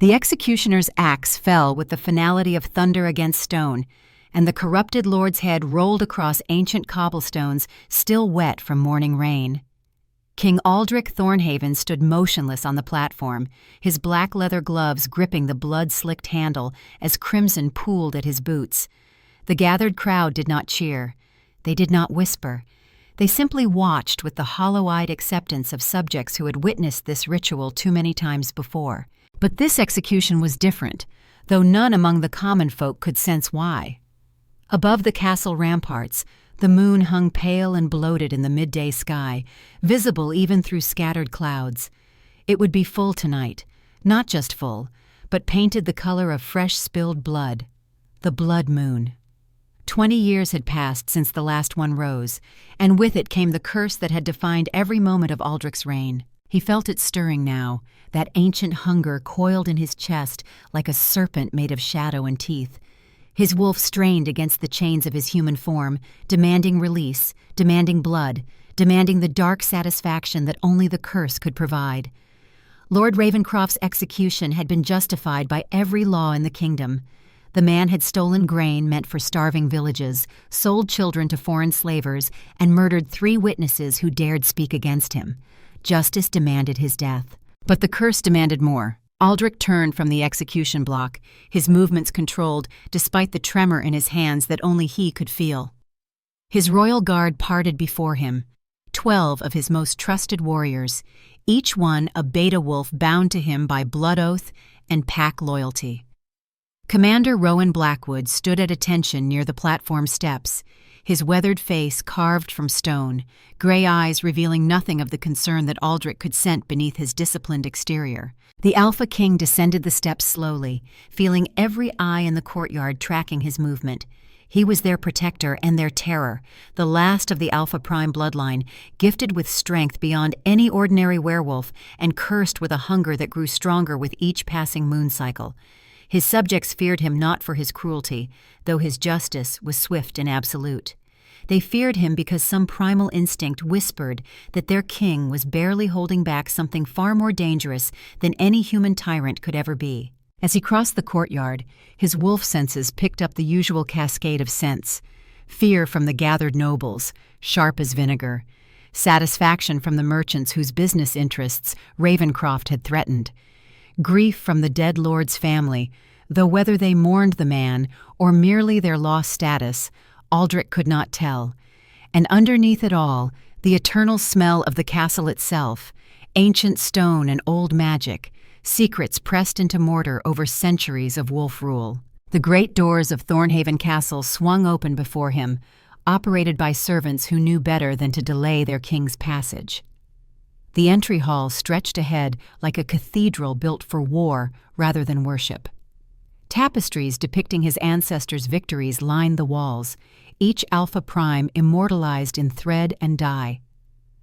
The executioner's axe fell with the finality of thunder against stone, and the corrupted lord's head rolled across ancient cobblestones still wet from morning rain. King Aldric Thornhaven stood motionless on the platform, his black leather gloves gripping the blood-slicked handle as crimson pooled at his boots. The gathered crowd did not cheer. They did not whisper. They simply watched with the hollow-eyed acceptance of subjects who had witnessed this ritual too many times before. But this execution was different, though none among the common folk could sense why. Above the castle ramparts, the moon hung pale and bloated in the midday sky, visible even through scattered clouds. It would be full tonight, not just full, but painted the color of fresh spilled blood. The blood moon. 20 years had passed since the last one rose, and with it came the curse that had defined every moment of Aldric's reign. He felt it stirring now, that ancient hunger coiled in his chest like a serpent made of shadow and teeth. His wolf strained against the chains of his human form, demanding release, demanding blood, demanding the dark satisfaction that only the curse could provide. Lord Ravencroft's execution had been justified by every law in the kingdom. The man had stolen grain meant for starving villages, sold children to foreign slavers, and murdered 3 witnesses who dared speak against him. Justice demanded his death. But the curse demanded more. Aldric turned from the execution block, his movements controlled despite the tremor in his hands that only he could feel. His royal guard parted before him, 12 of his most trusted warriors, each one a beta wolf bound to him by blood oath and pack loyalty. Commander Rowan Blackwood stood at attention near the platform steps, his weathered face carved from stone, gray eyes revealing nothing of the concern that Aldric could scent beneath his disciplined exterior. The Alpha King descended the steps slowly, feeling every eye in the courtyard tracking his movement. He was their protector and their terror, the last of the Alpha Prime bloodline, gifted with strength beyond any ordinary werewolf and cursed with a hunger that grew stronger with each passing moon cycle. His subjects feared him not for his cruelty, though his justice was swift and absolute. They feared him because some primal instinct whispered that their king was barely holding back something far more dangerous than any human tyrant could ever be. As he crossed the courtyard, his wolf senses picked up the usual cascade of scents: fear from the gathered nobles, sharp as vinegar; satisfaction from the merchants whose business interests Ravencroft had threatened; grief from the dead lord's family, though whether they mourned the man or merely their lost status, Aldric could not tell. And underneath it all, the eternal smell of the castle itself, ancient stone and old magic, secrets pressed into mortar over centuries of wolf rule. The great doors of Thornhaven Castle swung open before him, operated by servants who knew better than to delay their king's passage. The entry hall stretched ahead like a cathedral built for war rather than worship. Tapestries depicting his ancestors' victories lined the walls, each Alpha Prime immortalized in thread and dye.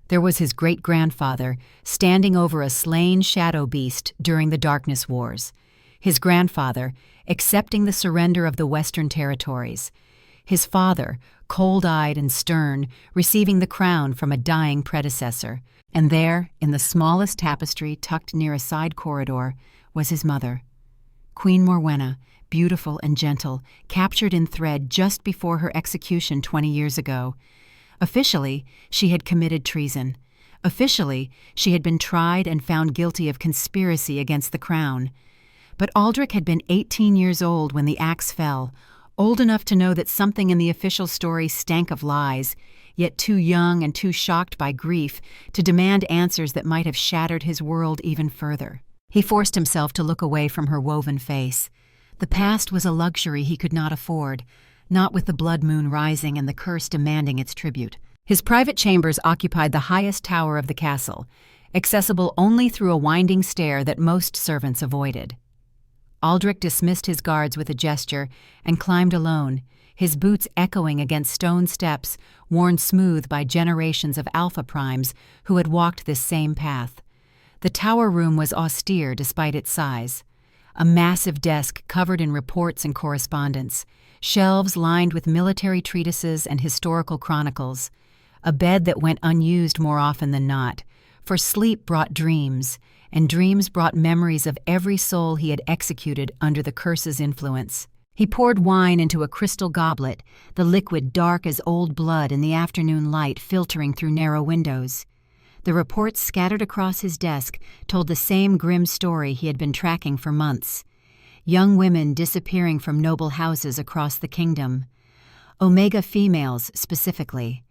There was his great-grandfather standing over a slain shadow beast during the Darkness Wars, his grandfather accepting the surrender of the Western Territories, his father, cold-eyed and stern, receiving the crown from a dying predecessor, and there, in the smallest tapestry tucked near a side corridor, was his mother, Queen Morwenna, beautiful and gentle, captured in thread just before her execution 20 years ago. Officially, she had committed treason. Officially, she had been tried and found guilty of conspiracy against the crown. But Aldric had been 18 years old when the axe fell, old enough to know that something in the official story stank of lies, yet too young and too shocked by grief to demand answers that might have shattered his world even further. He forced himself to look away from her woven face. The past was a luxury he could not afford, not with the blood moon rising and the curse demanding its tribute. His private chambers occupied the highest tower of the castle, accessible only through a winding stair that most servants avoided. Aldric dismissed his guards with a gesture and climbed alone, his boots echoing against stone steps worn smooth by generations of Alpha Primes who had walked this same path. The tower room was austere despite its size. A massive desk covered in reports and correspondence, shelves lined with military treatises and historical chronicles, a bed that went unused more often than not, for sleep brought dreams, and dreams brought memories of every soul he had executed under the curse's influence. He poured wine into a crystal goblet, the liquid dark as old blood in the afternoon light filtering through narrow windows. The reports scattered across his desk told the same grim story he had been tracking for months. Young women disappearing from noble houses across the kingdom. Omega females, specifically.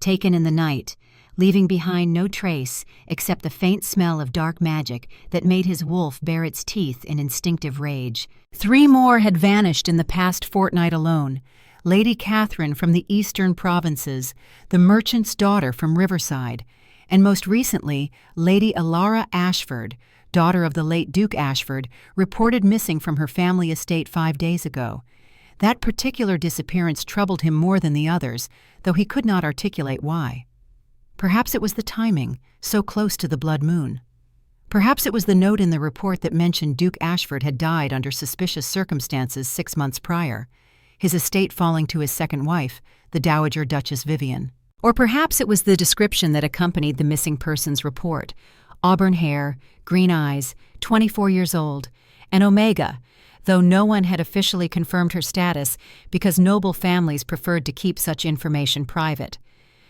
Taken in the night, leaving behind no trace except the faint smell of dark magic that made his wolf bare its teeth in instinctive rage. 3 more had vanished in the past fortnight alone. Lady Catherine from the eastern provinces, the merchant's daughter from Riverside, and most recently, Lady Elara Ashford, daughter of the late Duke Ashford, reported missing from her family estate 5 days ago. That particular disappearance troubled him more than the others, though he could not articulate why. Perhaps it was the timing, so close to the blood moon. Perhaps it was the note in the report that mentioned Duke Ashford had died under suspicious circumstances 6 months prior, his estate falling to his second wife, the Dowager Duchess Vivian. Or perhaps it was the description that accompanied the missing persons report: auburn hair, green eyes, 24 years old, and Omega, though no one had officially confirmed her status because noble families preferred to keep such information private.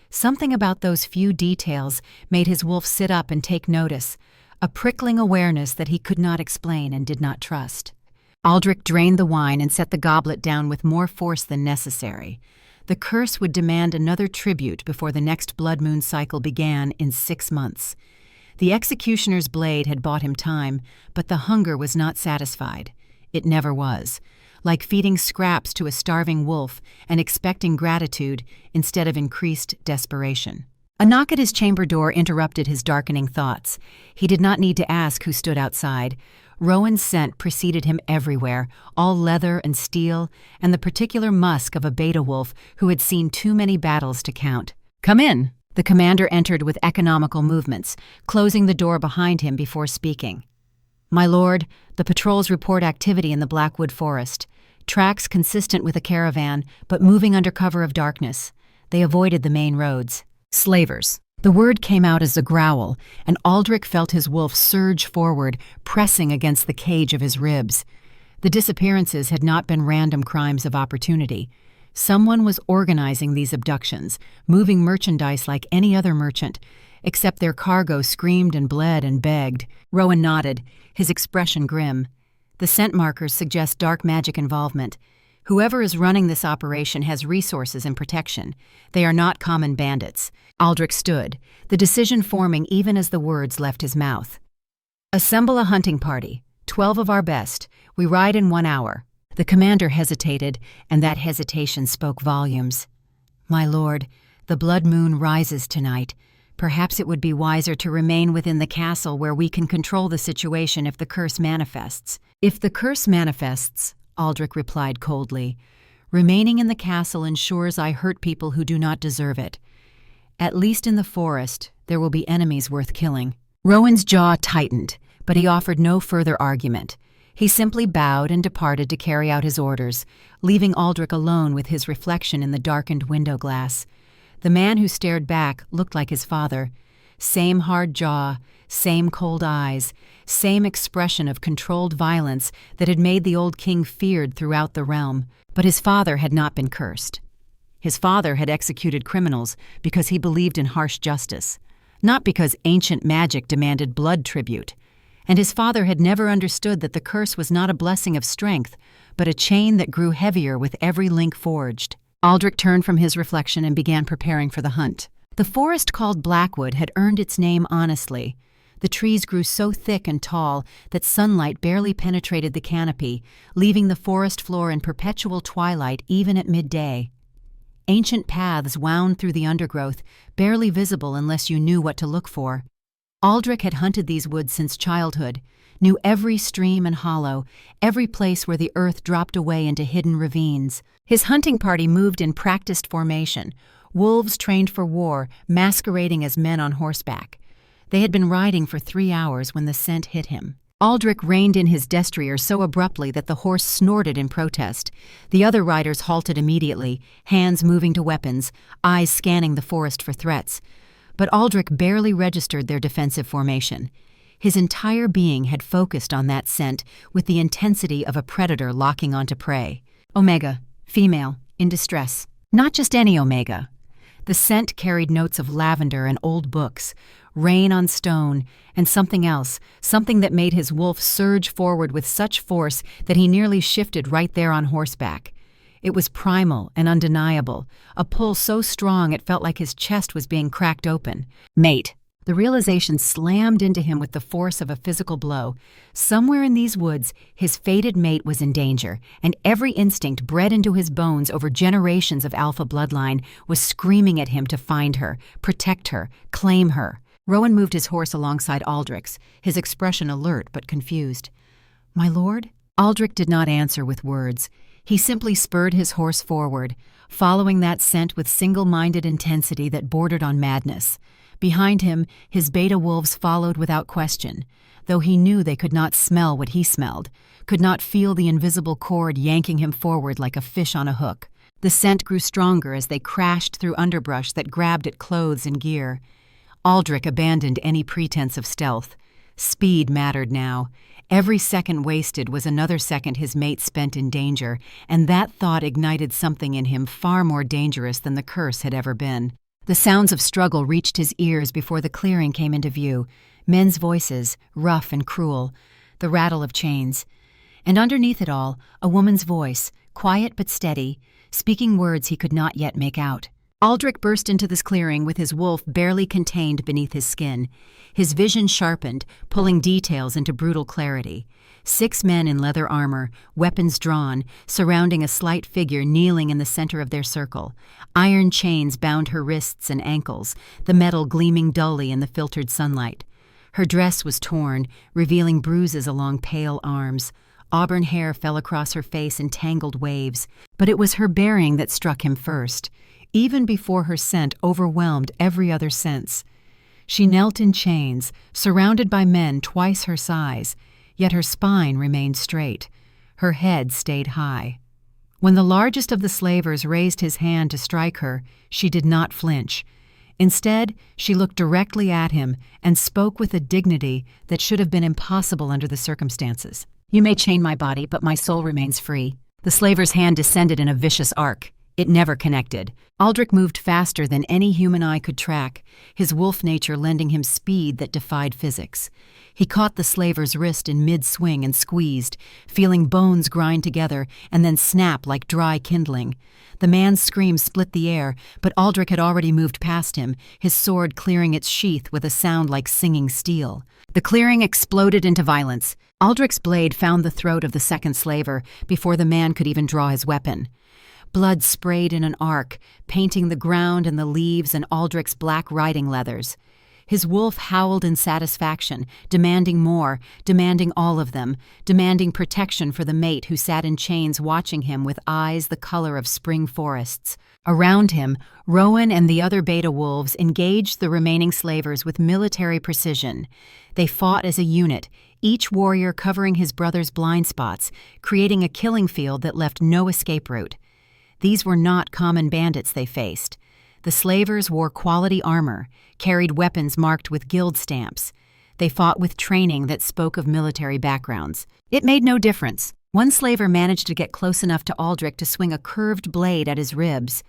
Something about those few details made his wolf sit up and take notice, a prickling awareness that he could not explain and did not trust. Aldric drained the wine and set the goblet down with more force than necessary. The curse would demand another tribute before the next blood moon cycle began in 6 months. The executioner's blade had bought him time, but the hunger was not satisfied. It never was. Like feeding scraps to a starving wolf and expecting gratitude instead of increased desperation. A knock at his chamber door interrupted his darkening thoughts. He did not need to ask who stood outside. Rowan's scent preceded him everywhere, all leather and steel, and the particular musk of a beta wolf who had seen too many battles to count. "Come in." The commander entered with economical movements, closing the door behind him before speaking. "My lord, the patrols report activity in the Blackwood Forest. Tracks consistent with a caravan, but moving under cover of darkness. They avoided the main roads." "Slavers." The word came out as a growl, and Aldric felt his wolf surge forward, pressing against the cage of his ribs. The disappearances had not been random crimes of opportunity. Someone was organizing these abductions, moving merchandise like any other merchant, except their cargo screamed and bled and begged. Rowan nodded, his expression grim. The scent markers suggest dark magic involvement. Whoever is running this operation has resources and protection. They are not common bandits. Aldric stood, the decision forming even as the words left his mouth. "Assemble a hunting party, 12 of our best. We ride in 1 hour." The commander hesitated, and that hesitation spoke volumes. "My lord, the blood moon rises tonight. Perhaps it would be wiser to remain within the castle where we can control the situation if the curse manifests." "If the curse manifests," Aldric replied coldly, "remaining in the castle ensures I hurt people who do not deserve it. At least in the forest, there will be enemies worth killing." Rowan's jaw tightened, but he offered no further argument. He simply bowed and departed to carry out his orders, leaving Aldric alone with his reflection in the darkened window glass. The man who stared back looked like his father. Same hard jaw, same cold eyes, same expression of controlled violence that had made the old king feared throughout the realm. But his father had not been cursed. His father had executed criminals because he believed in harsh justice, not because ancient magic demanded blood tribute. And his father had never understood that the curse was not a blessing of strength, but a chain that grew heavier with every link forged. Aldric turned from his reflection and began preparing for the hunt. The forest called Blackwood had earned its name honestly. The trees grew so thick and tall that sunlight barely penetrated the canopy, leaving the forest floor in perpetual twilight even at midday. Ancient paths wound through the undergrowth, barely visible unless you knew what to look for. Aldric had hunted these woods since childhood, knew every stream and hollow, every place where the earth dropped away into hidden ravines. His hunting party moved in practiced formation, wolves trained for war, masquerading as men on horseback. They had been riding for 3 hours when the scent hit him. Aldric reined in his destrier so abruptly that the horse snorted in protest. The other riders halted immediately, hands moving to weapons, eyes scanning the forest for threats. But Aldric barely registered their defensive formation. His entire being had focused on that scent with the intensity of a predator locking onto prey. Omega, female, in distress. Not just any Omega. The scent carried notes of lavender and old books, rain on stone, and something else, something that made his wolf surge forward with such force that he nearly shifted right there on horseback. It was primal and undeniable, a pull so strong it felt like his chest was being cracked open. Mate. The realization slammed into him with the force of a physical blow. Somewhere in these woods, his fated mate was in danger, and every instinct bred into his bones over generations of alpha bloodline was screaming at him to find her, protect her, claim her. Rowan moved his horse alongside Aldric's, his expression alert but confused. "My lord?" Aldric did not answer with words. He simply spurred his horse forward, following that scent with single-minded intensity that bordered on madness. Behind him, his beta wolves followed without question, though he knew they could not smell what he smelled, could not feel the invisible cord yanking him forward like a fish on a hook. The scent grew stronger as they crashed through underbrush that grabbed at clothes and gear. Aldric abandoned any pretense of stealth. Speed mattered now. Every second wasted was another second his mate spent in danger, and that thought ignited something in him far more dangerous than the curse had ever been. The sounds of struggle reached his ears before the clearing came into view, men's voices, rough and cruel, the rattle of chains. And underneath it all, a woman's voice, quiet but steady, speaking words he could not yet make out. Aldric burst into this clearing with his wolf barely contained beneath his skin. His vision sharpened, pulling details into brutal clarity. 6 men in leather armor, weapons drawn, surrounding a slight figure kneeling in the center of their circle. Iron chains bound her wrists and ankles, the metal gleaming dully in the filtered sunlight. Her dress was torn, revealing bruises along pale arms. Auburn hair fell across her face in tangled waves, but it was her bearing that struck him first, even before her scent overwhelmed every other sense. She knelt in chains, surrounded by men twice her size, yet her spine remained straight. Her head stayed high. When the largest of the slavers raised his hand to strike her, she did not flinch. Instead, she looked directly at him and spoke with a dignity that should have been impossible under the circumstances. "You may chain my body, but my soul remains free." The slaver's hand descended in a vicious arc. It never connected. Aldric moved faster than any human eye could track, his wolf nature lending him speed that defied physics. He caught the slaver's wrist in mid-swing and squeezed, feeling bones grind together and then snap like dry kindling. The man's scream split the air, but Aldric had already moved past him, his sword clearing its sheath with a sound like singing steel. The clearing exploded into violence. Aldric's blade found the throat of the second slaver before the man could even draw his weapon. Blood sprayed in an arc, painting the ground and the leaves and Aldric's black riding leathers. His wolf howled in satisfaction, demanding more, demanding all of them, demanding protection for the mate who sat in chains watching him with eyes the color of spring forests. Around him, Rowan and the other beta wolves engaged the remaining slavers with military precision. They fought as a unit, each warrior covering his brother's blind spots, creating a killing field that left no escape route. These were not common bandits they faced. The slavers wore quality armor, carried weapons marked with guild stamps. They fought with training that spoke of military backgrounds. It made no difference. One slaver managed to get close enough to Aldric to swing a curved blade at his ribs.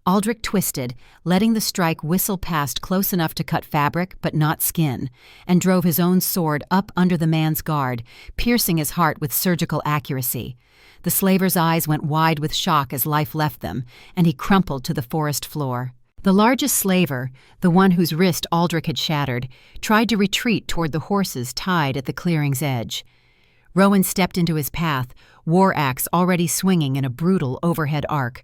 Aldric twisted, letting the strike whistle past close enough to cut fabric but not skin, and drove his own sword up under the man's guard, piercing his heart with surgical accuracy. The slaver's eyes went wide with shock as life left them, and he crumpled to the forest floor. The largest slaver, the one whose wrist Aldric had shattered, tried to retreat toward the horses tied at the clearing's edge. Rowan stepped into his path, war axe already swinging in a brutal overhead arc.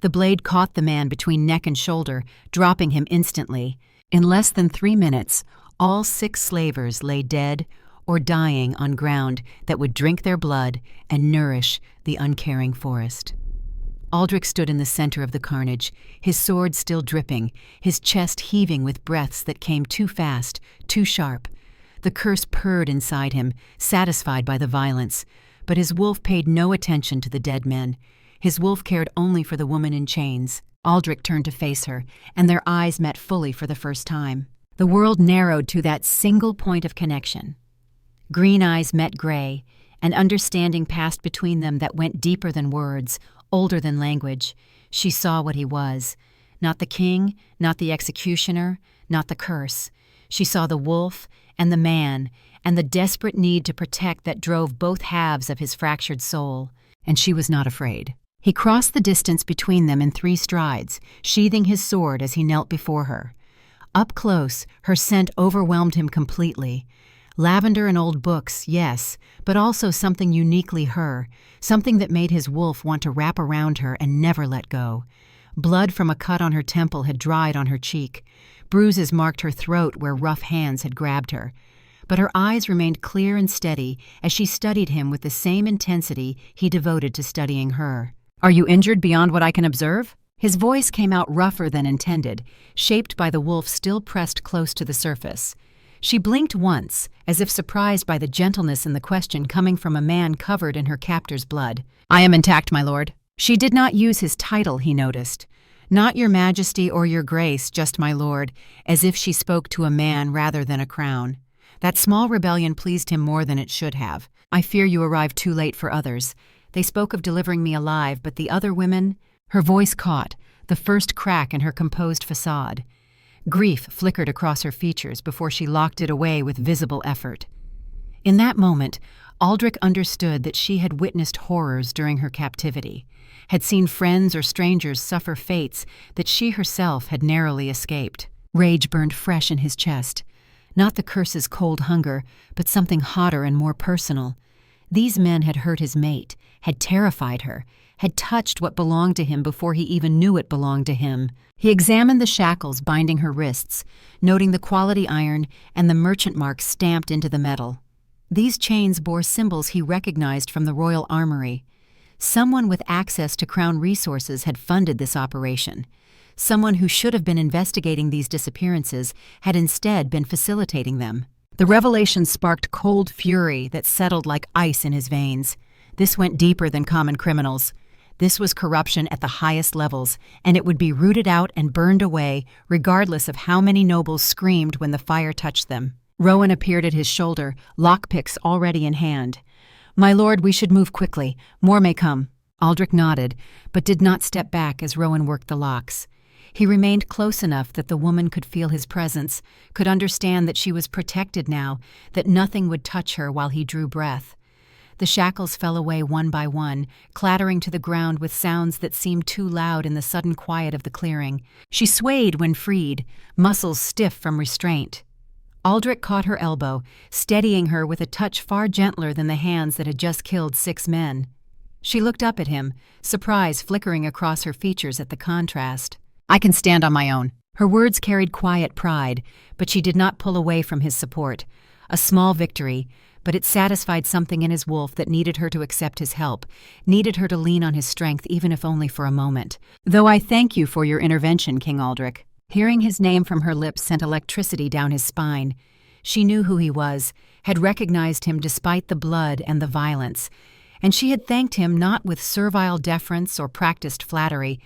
The blade caught the man between neck and shoulder, dropping him instantly. In less than 3 minutes, all 6 slavers lay dead or dying on ground that would drink their blood and nourish the uncaring forest. Aldric stood in the center of the carnage, his sword still dripping, his chest heaving with breaths that came too fast, too sharp. The curse purred inside him, satisfied by the violence, but his wolf paid no attention to the dead men. His wolf cared only for the woman in chains. Aldric turned to face her, and their eyes met fully for the first time. The world narrowed to that single point of connection. Green eyes met gray, and understanding passed between them that went deeper than words, older than language. She saw what he was. Not the king, not the executioner, not the curse. She saw the wolf and the man, and the desperate need to protect that drove both halves of his fractured soul. And she was not afraid. He crossed the distance between them in 3 strides, sheathing his sword as he knelt before her. Up close, her scent overwhelmed him completely. Lavender and old books, yes, but also something uniquely her, something that made his wolf want to wrap around her and never let go. Blood from a cut on her temple had dried on her cheek. Bruises marked her throat where rough hands had grabbed her. But her eyes remained clear and steady as she studied him with the same intensity he devoted to studying her. "Are you injured beyond what I can observe?" His voice came out rougher than intended, shaped by the wolf still pressed close to the surface. She blinked once, as if surprised by the gentleness in the question coming from a man covered in her captor's blood. "I am intact, my lord." She did not use his title, he noticed. Not your majesty or your grace, just my lord, as if she spoke to a man rather than a crown. That small rebellion pleased him more than it should have. "I fear you arrived too late for others. They spoke of delivering me alive, but the other women—" Her voice caught, the first crack in her composed facade. Grief flickered across her features before she locked it away with visible effort. In that moment, Aldric understood that she had witnessed horrors during her captivity, had seen friends or strangers suffer fates that she herself had narrowly escaped. Rage burned fresh in his chest. Not the curse's cold hunger, but something hotter and more personal. These men had hurt his mate, had terrified her, had touched what belonged to him before he even knew it belonged to him. He examined the shackles binding her wrists, noting the quality iron and the merchant mark stamped into the metal. These chains bore symbols he recognized from the royal armory. Someone with access to crown resources had funded this operation. Someone who should have been investigating these disappearances had instead been facilitating them. The revelation sparked cold fury that settled like ice in his veins. This went deeper than common criminals. This was corruption at the highest levels, and it would be rooted out and burned away, regardless of how many nobles screamed when the fire touched them. Rowan appeared at his shoulder, lockpicks already in hand. "My lord, we should move quickly. More may come." Aldric nodded, but did not step back as Rowan worked the locks. He remained close enough that the woman could feel his presence, could understand that she was protected now, that nothing would touch her while he drew breath. The shackles fell away one by one, clattering to the ground with sounds that seemed too loud in the sudden quiet of the clearing. She swayed when freed, muscles stiff from restraint. Aldric caught her elbow, steadying her with a touch far gentler than the hands that had just killed 6 men. She looked up at him, surprise flickering across her features at the contrast. "I can stand on my own." Her words carried quiet pride, but she did not pull away from his support. A small victory, but it satisfied something in his wolf that needed her to accept his help, needed her to lean on his strength even if only for a moment. "Though I thank you for your intervention, King Aldric." Hearing his name from her lips sent electricity down his spine. She knew who he was, had recognized him despite the blood and the violence, and she had thanked him not with servile deference or practiced flattery,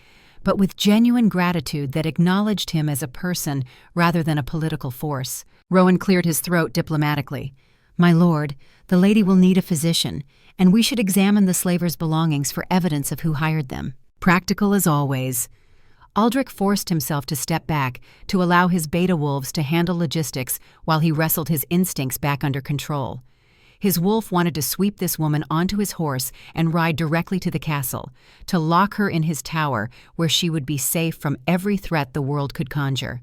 but with genuine gratitude that acknowledged him as a person rather than a political force. Rowan cleared his throat diplomatically. "My lord, the lady will need a physician, and we should examine the slavers' belongings for evidence of who hired them." Practical as always. Aldric forced himself to step back, to allow his beta wolves to handle logistics while he wrestled his instincts back under control. His wolf wanted to sweep this woman onto his horse and ride directly to the castle, to lock her in his tower where she would be safe from every threat the world could conjure.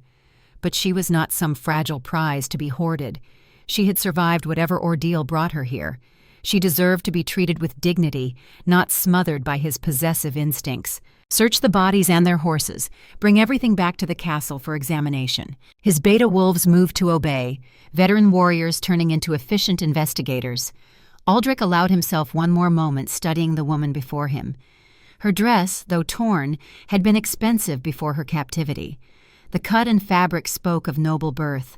But she was not some fragile prize to be hoarded. She had survived whatever ordeal brought her here. She deserved to be treated with dignity, not smothered by his possessive instincts. Search the bodies and their horses. Bring everything back to the castle for examination. His beta wolves moved to obey, veteran warriors turning into efficient investigators. Aldric allowed himself one more moment studying the woman before him. Her dress, though torn, had been expensive before her captivity. The cut and fabric spoke of noble birth.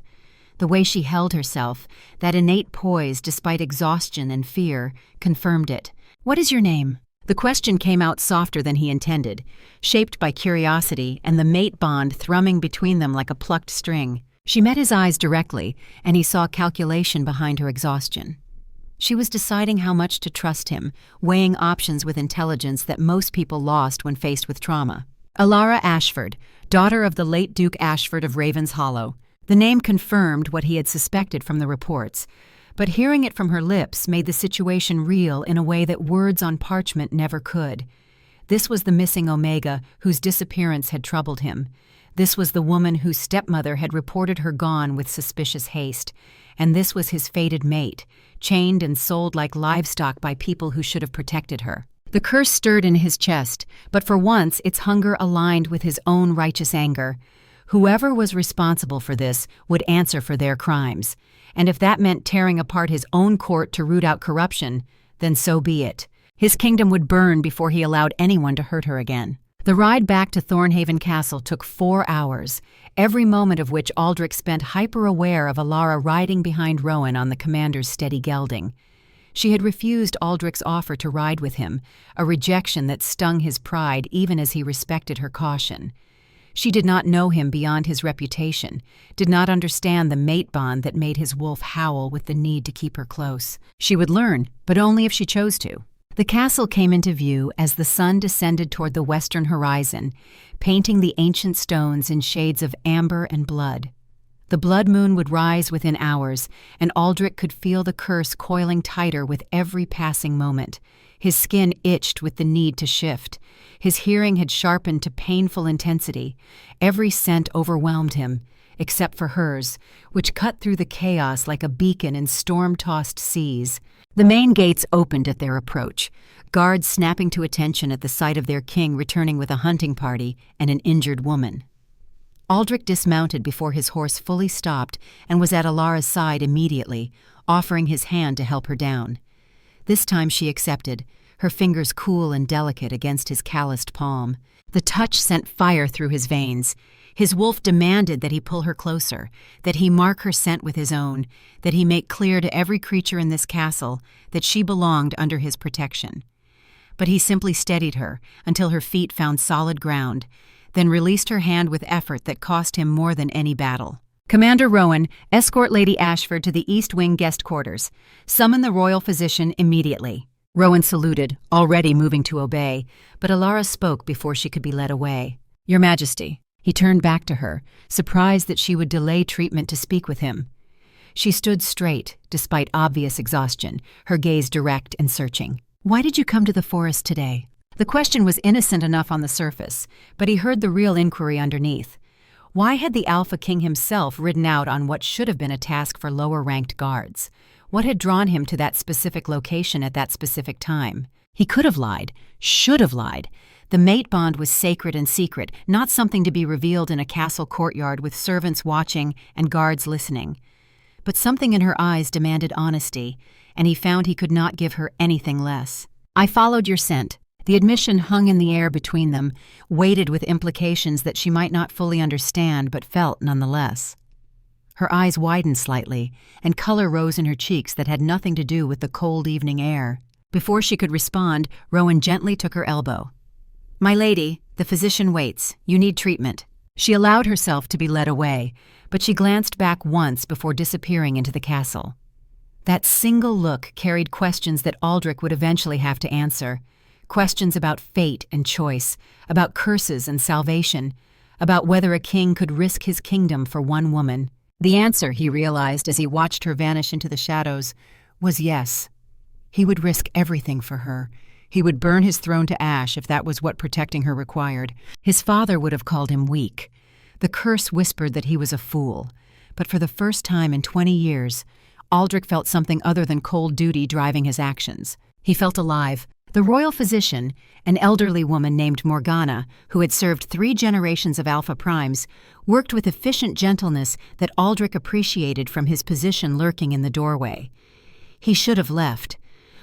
The way she held herself, that innate poise despite exhaustion and fear, confirmed it. "What is your name?" The question came out softer than he intended, shaped by curiosity and the mate bond thrumming between them like a plucked string. She met his eyes directly, and he saw calculation behind her exhaustion. She was deciding how much to trust him, weighing options with intelligence that most people lost when faced with trauma. Elara Ashford, daughter of the late Duke Ashford of Raven's Hollow. The name confirmed what he had suspected from the reports, but hearing it from her lips made the situation real in a way that words on parchment never could. This was the missing Omega whose disappearance had troubled him. This was the woman whose stepmother had reported her gone with suspicious haste. And this was his fated mate, chained and sold like livestock by people who should have protected her. The curse stirred in his chest, but for once its hunger aligned with his own righteous anger. Whoever was responsible for this would answer for their crimes, and if that meant tearing apart his own court to root out corruption, then so be it. His kingdom would burn before he allowed anyone to hurt her again. The ride back to Thornhaven Castle took 4 hours, every moment of which Aldric spent hyper-aware of Elara riding behind Rowan on the commander's steady gelding. She had refused Aldric's offer to ride with him, a rejection that stung his pride even as he respected her caution. She did not know him beyond his reputation, did not understand the mate bond that made his wolf howl with the need to keep her close. She would learn, but only if she chose to. The castle came into view as the sun descended toward the western horizon, painting the ancient stones in shades of amber and blood. The blood moon would rise within hours, and Aldric could feel the curse coiling tighter with every passing moment. His skin itched with the need to shift. His hearing had sharpened to painful intensity. Every scent overwhelmed him, except for hers, which cut through the chaos like a beacon in storm-tossed seas. The main gates opened at their approach, guards snapping to attention at the sight of their king returning with a hunting party and an injured woman. Aldric dismounted before his horse fully stopped and was at Elara's side immediately, offering his hand to help her down. This time she accepted, her fingers cool and delicate against his calloused palm. The touch sent fire through his veins. His wolf demanded that he pull her closer, that he mark her scent with his own, that he make clear to every creature in this castle that she belonged under his protection. But he simply steadied her until her feet found solid ground, then released her hand with effort that cost him more than any battle. "Commander Rowan, escort Lady Ashford to the East Wing guest quarters. Summon the royal physician immediately." Rowan saluted, already moving to obey, but Elara spoke before she could be led away. "Your Majesty." He turned back to her, surprised that she would delay treatment to speak with him. She stood straight, despite obvious exhaustion, her gaze direct and searching. "Why did you come to the forest today?" The question was innocent enough on the surface, but he heard the real inquiry underneath. Why had the Alpha King himself ridden out on what should have been a task for lower-ranked guards? What had drawn him to that specific location at that specific time? He could have lied, should have lied. The mate bond was sacred and secret, not something to be revealed in a castle courtyard with servants watching and guards listening. But something in her eyes demanded honesty, and he found he could not give her anything less. "I followed your scent." The admission hung in the air between them, weighted with implications that she might not fully understand but felt nonetheless. Her eyes widened slightly, and color rose in her cheeks that had nothing to do with the cold evening air. Before she could respond, Rowan gently took her elbow. "My lady, the physician waits. You need treatment." She allowed herself to be led away, but she glanced back once before disappearing into the castle. That single look carried questions that Aldric would eventually have to answer. Questions about fate and choice, about curses and salvation, about whether a king could risk his kingdom for one woman. The answer, he realized as he watched her vanish into the shadows, was yes. He would risk everything for her. He would burn his throne to ash if that was what protecting her required. His father would have called him weak. The curse whispered that he was a fool. But for the first time in 20 years, Aldric felt something other than cold duty driving his actions. He felt alive. The royal physician, an elderly woman named Morgana, who had served 3 generations of Alpha Primes, worked with efficient gentleness that Aldric appreciated from his position lurking in the doorway. He should have left.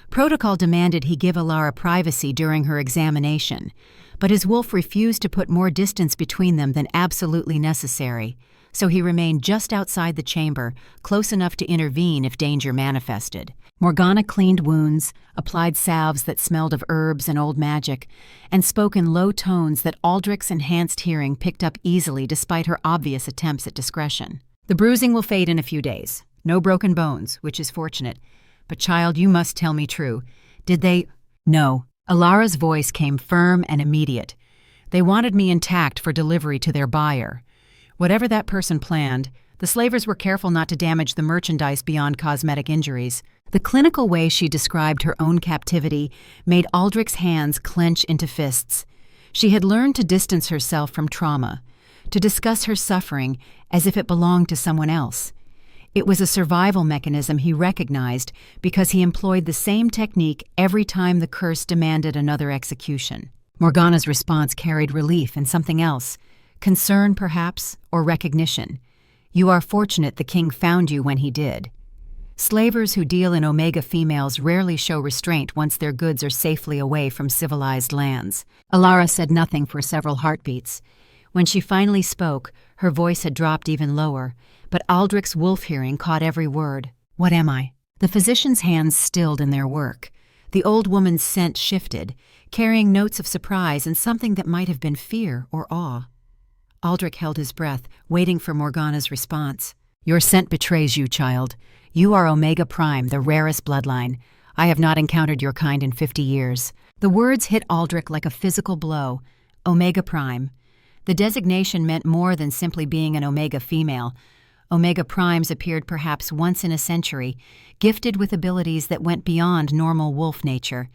Protocol demanded he give Elara privacy during her examination, but his wolf refused to put more distance between them than absolutely necessary, so he remained just outside the chamber, close enough to intervene if danger manifested. Morgana cleaned wounds, applied salves that smelled of herbs and old magic, and spoke in low tones that Aldric's enhanced hearing picked up easily despite her obvious attempts at discretion. "The bruising will fade in a few days. No broken bones, which is fortunate. But child, you must tell me true. Did they—" "No." Elara's voice came firm and immediate. "They wanted me intact for delivery to their buyer. Whatever that person planned, the slavers were careful not to damage the merchandise beyond cosmetic injuries." The clinical way she described her own captivity made Aldric's hands clench into fists. She had learned to distance herself from trauma, to discuss her suffering as if it belonged to someone else. It was a survival mechanism he recognized because he employed the same technique every time the curse demanded another execution. Morgana's response carried relief and something else, concern perhaps, or recognition. "You are fortunate the king found you when he did." Slavers who deal in Omega females rarely show restraint once their goods are safely away from civilized lands. Elara said nothing for several heartbeats. When she finally spoke, her voice had dropped even lower, but Aldric's wolf hearing caught every word. "What am I?" The physician's hands stilled in their work. The old woman's scent shifted, carrying notes of surprise and something that might have been fear or awe. Aldric held his breath, waiting for Morgana's response. "Your scent betrays you, child. You are Omega Prime, the rarest bloodline. I have not encountered your kind in 50 years. The words hit Aldric like a physical blow. Omega Prime. The designation meant more than simply being an Omega female. Omega Primes appeared perhaps once in a century, gifted with abilities that went beyond normal wolf nature.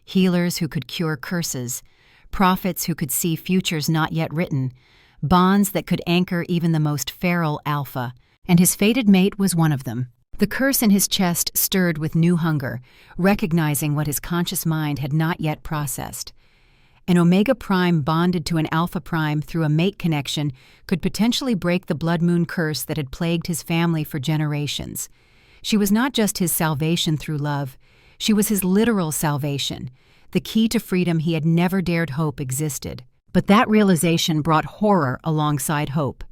Healers who could cure curses, prophets who could see futures not yet written, bonds that could anchor even the most feral alpha. And his fated mate was one of them. The curse in his chest stirred with new hunger, recognizing what his conscious mind had not yet processed. An Omega Prime bonded to an Alpha Prime through a mate connection could potentially break the blood moon curse that had plagued his family for generations. She was not just his salvation through love, she was his literal salvation, the key to freedom he had never dared hope existed. But that realization brought horror alongside hope.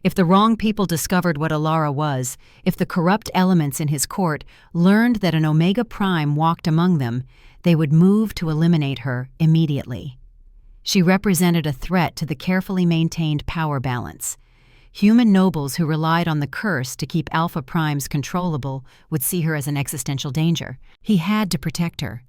If the wrong people discovered what Elara was, if the corrupt elements in his court learned that an Omega Prime walked among them, they would move to eliminate her immediately. She represented a threat to the carefully maintained power balance. Human nobles who relied on the curse to keep Alpha Primes controllable would see her as an existential danger. He had to protect her.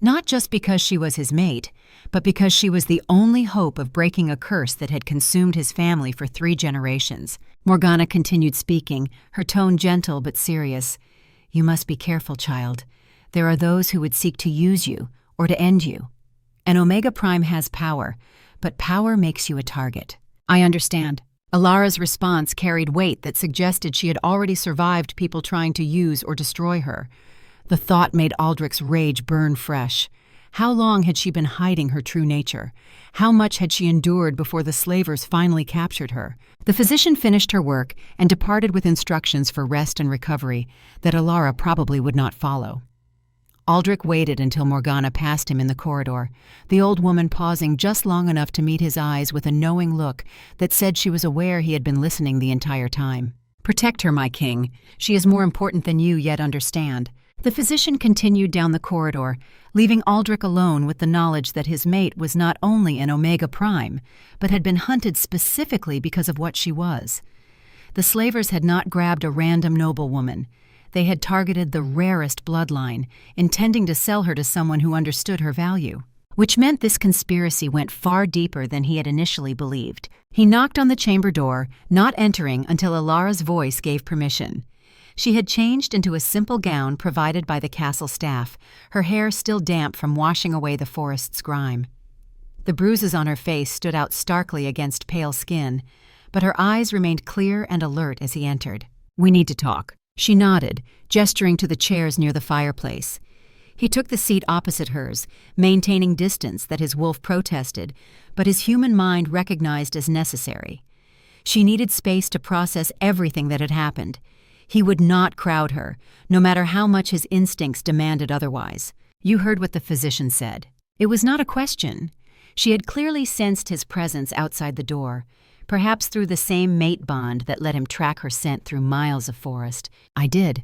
Not just because she was his mate, but because she was the only hope of breaking a curse that had consumed his family for 3 generations. Morgana continued speaking, her tone gentle but serious. "You must be careful, child. There are those who would seek to use you or to end you. An Omega Prime has power, but power makes you a target." "I understand." Elara's response carried weight that suggested she had already survived people trying to use or destroy her. The thought made Aldric's rage burn fresh. How long had she been hiding her true nature? How much had she endured before the slavers finally captured her? The physician finished her work and departed with instructions for rest and recovery that Elara probably would not follow. Aldric waited until Morgana passed him in the corridor, the old woman pausing just long enough to meet his eyes with a knowing look that said she was aware he had been listening the entire time. "Protect her, my king. She is more important than you yet understand." The physician continued down the corridor, leaving Aldric alone with the knowledge that his mate was not only an Omega Prime, but had been hunted specifically because of what she was. The slavers had not grabbed a random noblewoman. They had targeted the rarest bloodline, intending to sell her to someone who understood her value. Which meant this conspiracy went far deeper than he had initially believed. He knocked on the chamber door, not entering until Elara's voice gave permission. She had changed into a simple gown provided by the castle staff, her hair still damp from washing away the forest's grime. The bruises on her face stood out starkly against pale skin, but her eyes remained clear and alert as he entered. "We need to talk." She nodded, gesturing to the chairs near the fireplace. He took the seat opposite hers, maintaining distance that his wolf protested, but his human mind recognized as necessary. She needed space to process everything that had happened. He would not crowd her, no matter how much his instincts demanded otherwise. "You heard what the physician said." It was not a question. She had clearly sensed his presence outside the door, perhaps through the same mate bond that let him track her scent through miles of forest. "I did,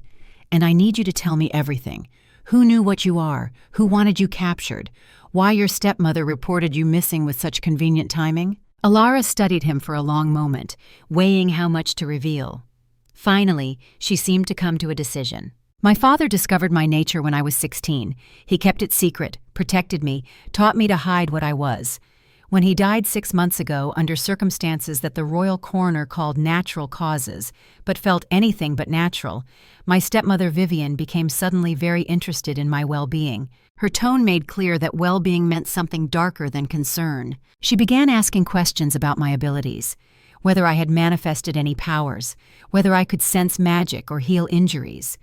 and I need you to tell me everything. Who knew what you are? Who wanted you captured? Why your stepmother reported you missing with such convenient timing?" Elara studied him for a long moment, weighing how much to reveal. Finally, she seemed to come to a decision. "My father discovered my nature when I was 16. He kept it secret, protected me, taught me to hide what I was. When he died 6 months ago under circumstances that the royal coroner called natural causes, but felt anything but natural, my stepmother Vivian became suddenly very interested in my well-being. Her tone made clear that well-being meant something darker than concern. She began asking questions about my abilities, whether I had manifested any powers, whether I could sense magic or heal injuries.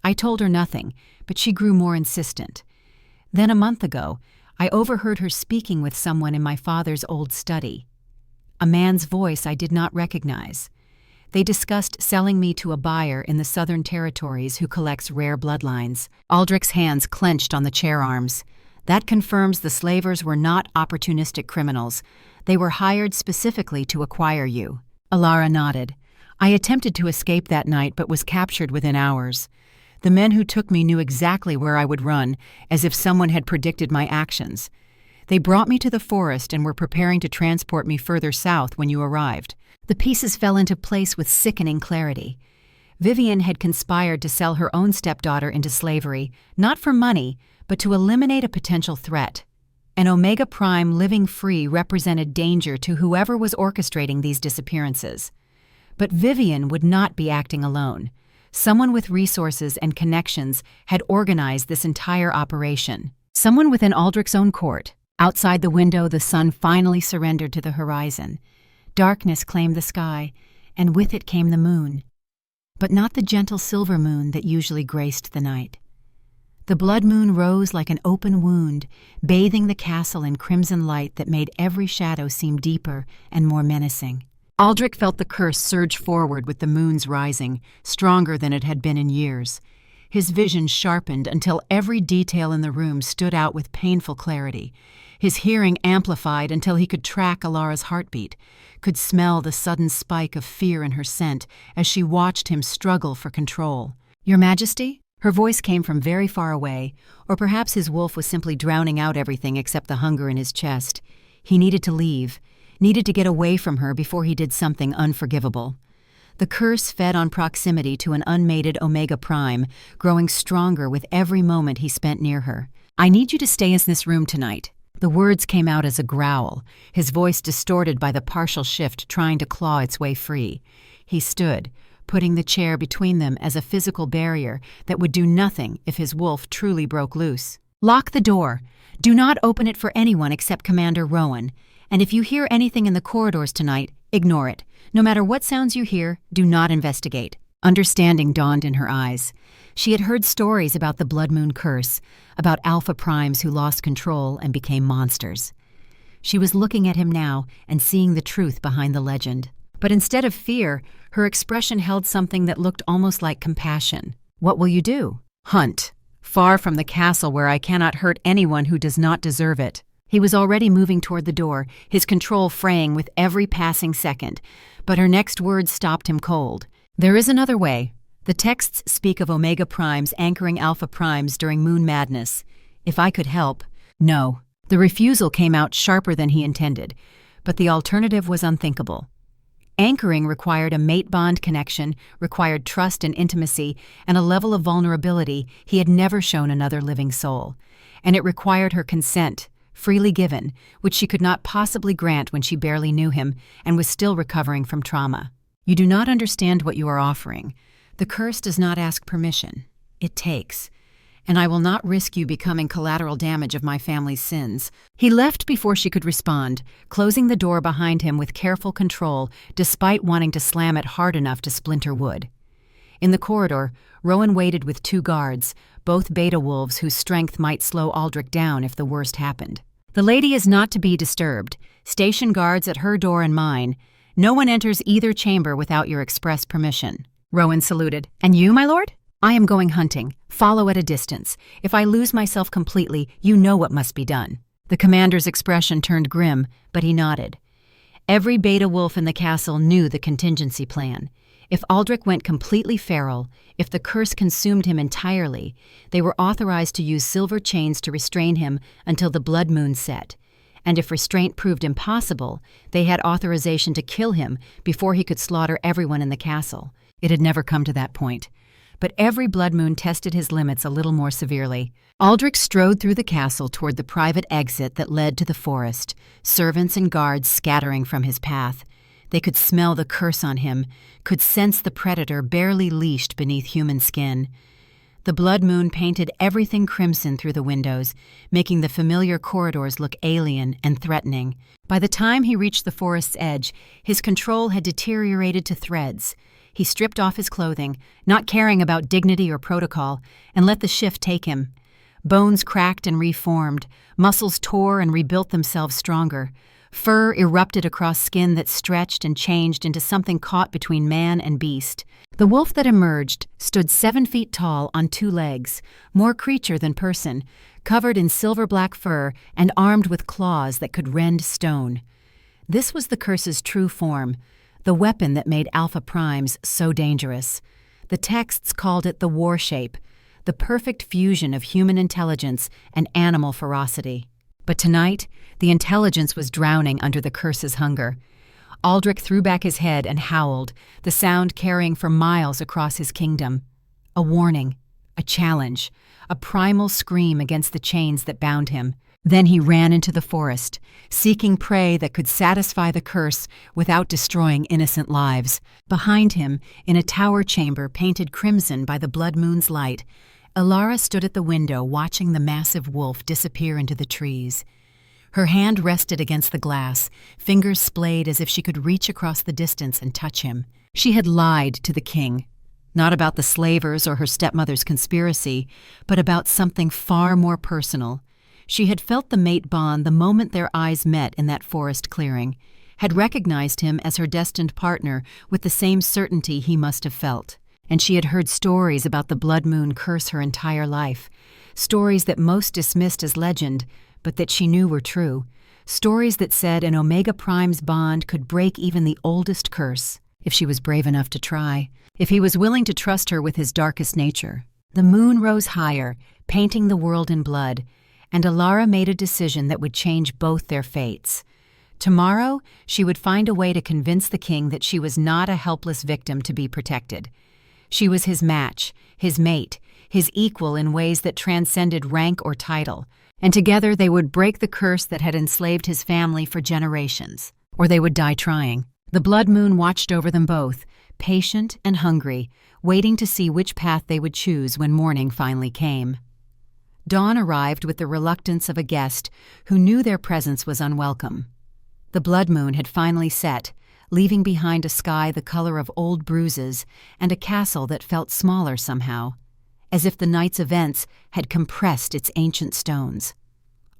I told her nothing, but she grew more insistent. Then a month ago, I overheard her speaking with someone in my father's old study. A man's voice I did not recognize. They discussed selling me to a buyer in the Southern Territories who collects rare bloodlines. Aldric's hands clenched on the chair arms. That confirms the slavers were not opportunistic criminals. They were hired specifically to acquire you. Elara nodded. I attempted to escape that night but was captured within hours. The men who took me knew exactly where I would run, as if someone had predicted my actions. They brought me to the forest and were preparing to transport me further south when you arrived. The pieces fell into place with sickening clarity. Vivian had conspired to sell her own stepdaughter into slavery, not for money, but to eliminate a potential threat. An Omega Prime living free represented danger to whoever was orchestrating these disappearances. But Vivian would not be acting alone. Someone with resources and connections had organized this entire operation. Someone within Aldric's own court. Outside the window, the sun finally surrendered to the horizon. Darkness claimed the sky, and with it came the moon. But not the gentle silver moon that usually graced the night. The blood moon rose like an open wound, bathing the castle in crimson light that made every shadow seem deeper and more menacing. Aldric felt the curse surge forward with the moon's rising, stronger than it had been in years. His vision sharpened until every detail in the room stood out with painful clarity. His hearing amplified until he could track Elara's heartbeat, could smell the sudden spike of fear in her scent as she watched him struggle for control. "Your Majesty?" Her voice came from very far away, or perhaps his wolf was simply drowning out everything except the hunger in his chest. He needed to leave. Needed to get away from her before he did something unforgivable. The curse fed on proximity to an unmated Omega Prime, growing stronger with every moment he spent near her. "I need you to stay in this room tonight." The words came out as a growl, his voice distorted by the partial shift trying to claw its way free. He stood, putting the chair between them as a physical barrier that would do nothing if his wolf truly broke loose. "Lock the door. Do not open it for anyone except Commander Rowan. And if you hear anything in the corridors tonight, ignore it. No matter what sounds you hear, do not investigate." Understanding dawned in her eyes. She had heard stories about the Blood Moon curse, about Alpha Primes who lost control and became monsters. She was looking at him now and seeing the truth behind the legend. But instead of fear, her expression held something that looked almost like compassion. "What will you do?" "Hunt. Far from the castle where I cannot hurt anyone who does not deserve it." He was already moving toward the door, his control fraying with every passing second, but her next words stopped him cold. "There is another way. The texts speak of Omega Primes anchoring Alpha Primes during moon madness. If I could help—" "No." The refusal came out sharper than he intended, but the alternative was unthinkable. Anchoring required a mate bond connection, required trust and intimacy, and a level of vulnerability he had never shown another living soul. And it required her consent, freely given, which she could not possibly grant when she barely knew him and was still recovering from trauma. "You do not understand what you are offering. The curse does not ask permission. It takes. And I will not risk you becoming collateral damage of my family's sins." He left before she could respond, closing the door behind him with careful control despite wanting to slam it hard enough to splinter wood. In the corridor, Rowan waited with 2 guards, both beta wolves whose strength might slow Aldric down if the worst happened. "The lady is not to be disturbed. Station guards at her door and mine. No one enters either chamber without your express permission." Rowan saluted. "And you, my lord?" "I am going hunting. Follow at a distance. If I lose myself completely, you know what must be done." The commander's expression turned grim, but he nodded. Every beta wolf in the castle knew the contingency plan. If Aldric went completely feral, if the curse consumed him entirely, they were authorized to use silver chains to restrain him until the blood moon set. And if restraint proved impossible, they had authorization to kill him before he could slaughter everyone in the castle. It had never come to that point. But every blood moon tested his limits a little more severely. Aldric strode through the castle toward the private exit that led to the forest, servants and guards scattering from his path. They could smell the curse on him, could sense the predator barely leashed beneath human skin. The blood moon painted everything crimson through the windows, making the familiar corridors look alien and threatening. By the time he reached the forest's edge, his control had deteriorated to threads. He stripped off his clothing, not caring about dignity or protocol, and let the shift take him. Bones cracked and reformed, muscles tore and rebuilt themselves stronger. Fur erupted across skin that stretched and changed into something caught between man and beast. The wolf that emerged stood 7 feet tall on 2 legs, more creature than person, covered in silver-black fur and armed with claws that could rend stone. This was the curse's true form, the weapon that made Alpha Primes so dangerous. The texts called it the war shape, the perfect fusion of human intelligence and animal ferocity. But tonight, the intelligence was drowning under the curse's hunger. Aldric threw back his head and howled, the sound carrying for miles across his kingdom. A warning, a challenge, a primal scream against the chains that bound him. Then he ran into the forest, seeking prey that could satisfy the curse without destroying innocent lives. Behind him, in a tower chamber painted crimson by the blood moon's light, Elara stood at the window watching the massive wolf disappear into the trees. Her hand rested against the glass, fingers splayed as if she could reach across the distance and touch him. She had lied to the king, not about the slavers or her stepmother's conspiracy, but about something far more personal. She had felt the mate bond the moment their eyes met in that forest clearing, had recognized him as her destined partner with the same certainty he must have felt. And she had heard stories about the blood moon curse her entire life, stories that most dismissed as legend, but that she knew were true, stories that said an Omega Prime's bond could break even the oldest curse, if she was brave enough to try, if he was willing to trust her with his darkest nature. The moon rose higher, painting the world in blood, and Elara made a decision that would change both their fates. Tomorrow, she would find a way to convince the king that she was not a helpless victim to be protected. She was his match, his mate, his equal in ways that transcended rank or title, and together they would break the curse that had enslaved his family for generations, or they would die trying. The blood moon watched over them both, patient and hungry, waiting to see which path they would choose when morning finally came. Dawn arrived with the reluctance of a guest who knew their presence was unwelcome. The blood moon had finally set, leaving behind a sky the color of old bruises and a castle that felt smaller somehow, as if the night's events had compressed its ancient stones.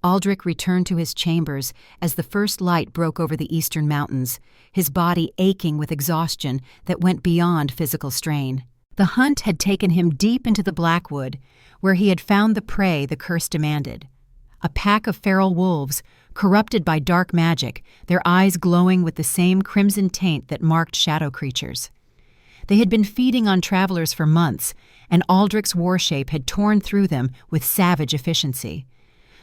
Aldric returned to his chambers as the first light broke over the eastern mountains, his body aching with exhaustion that went beyond physical strain. The hunt had taken him deep into the Blackwood, where he had found the prey the curse demanded. A pack of feral wolves, corrupted by dark magic, their eyes glowing with the same crimson taint that marked shadow creatures. They had been feeding on travelers for months, and Aldric's warshape had torn through them with savage efficiency.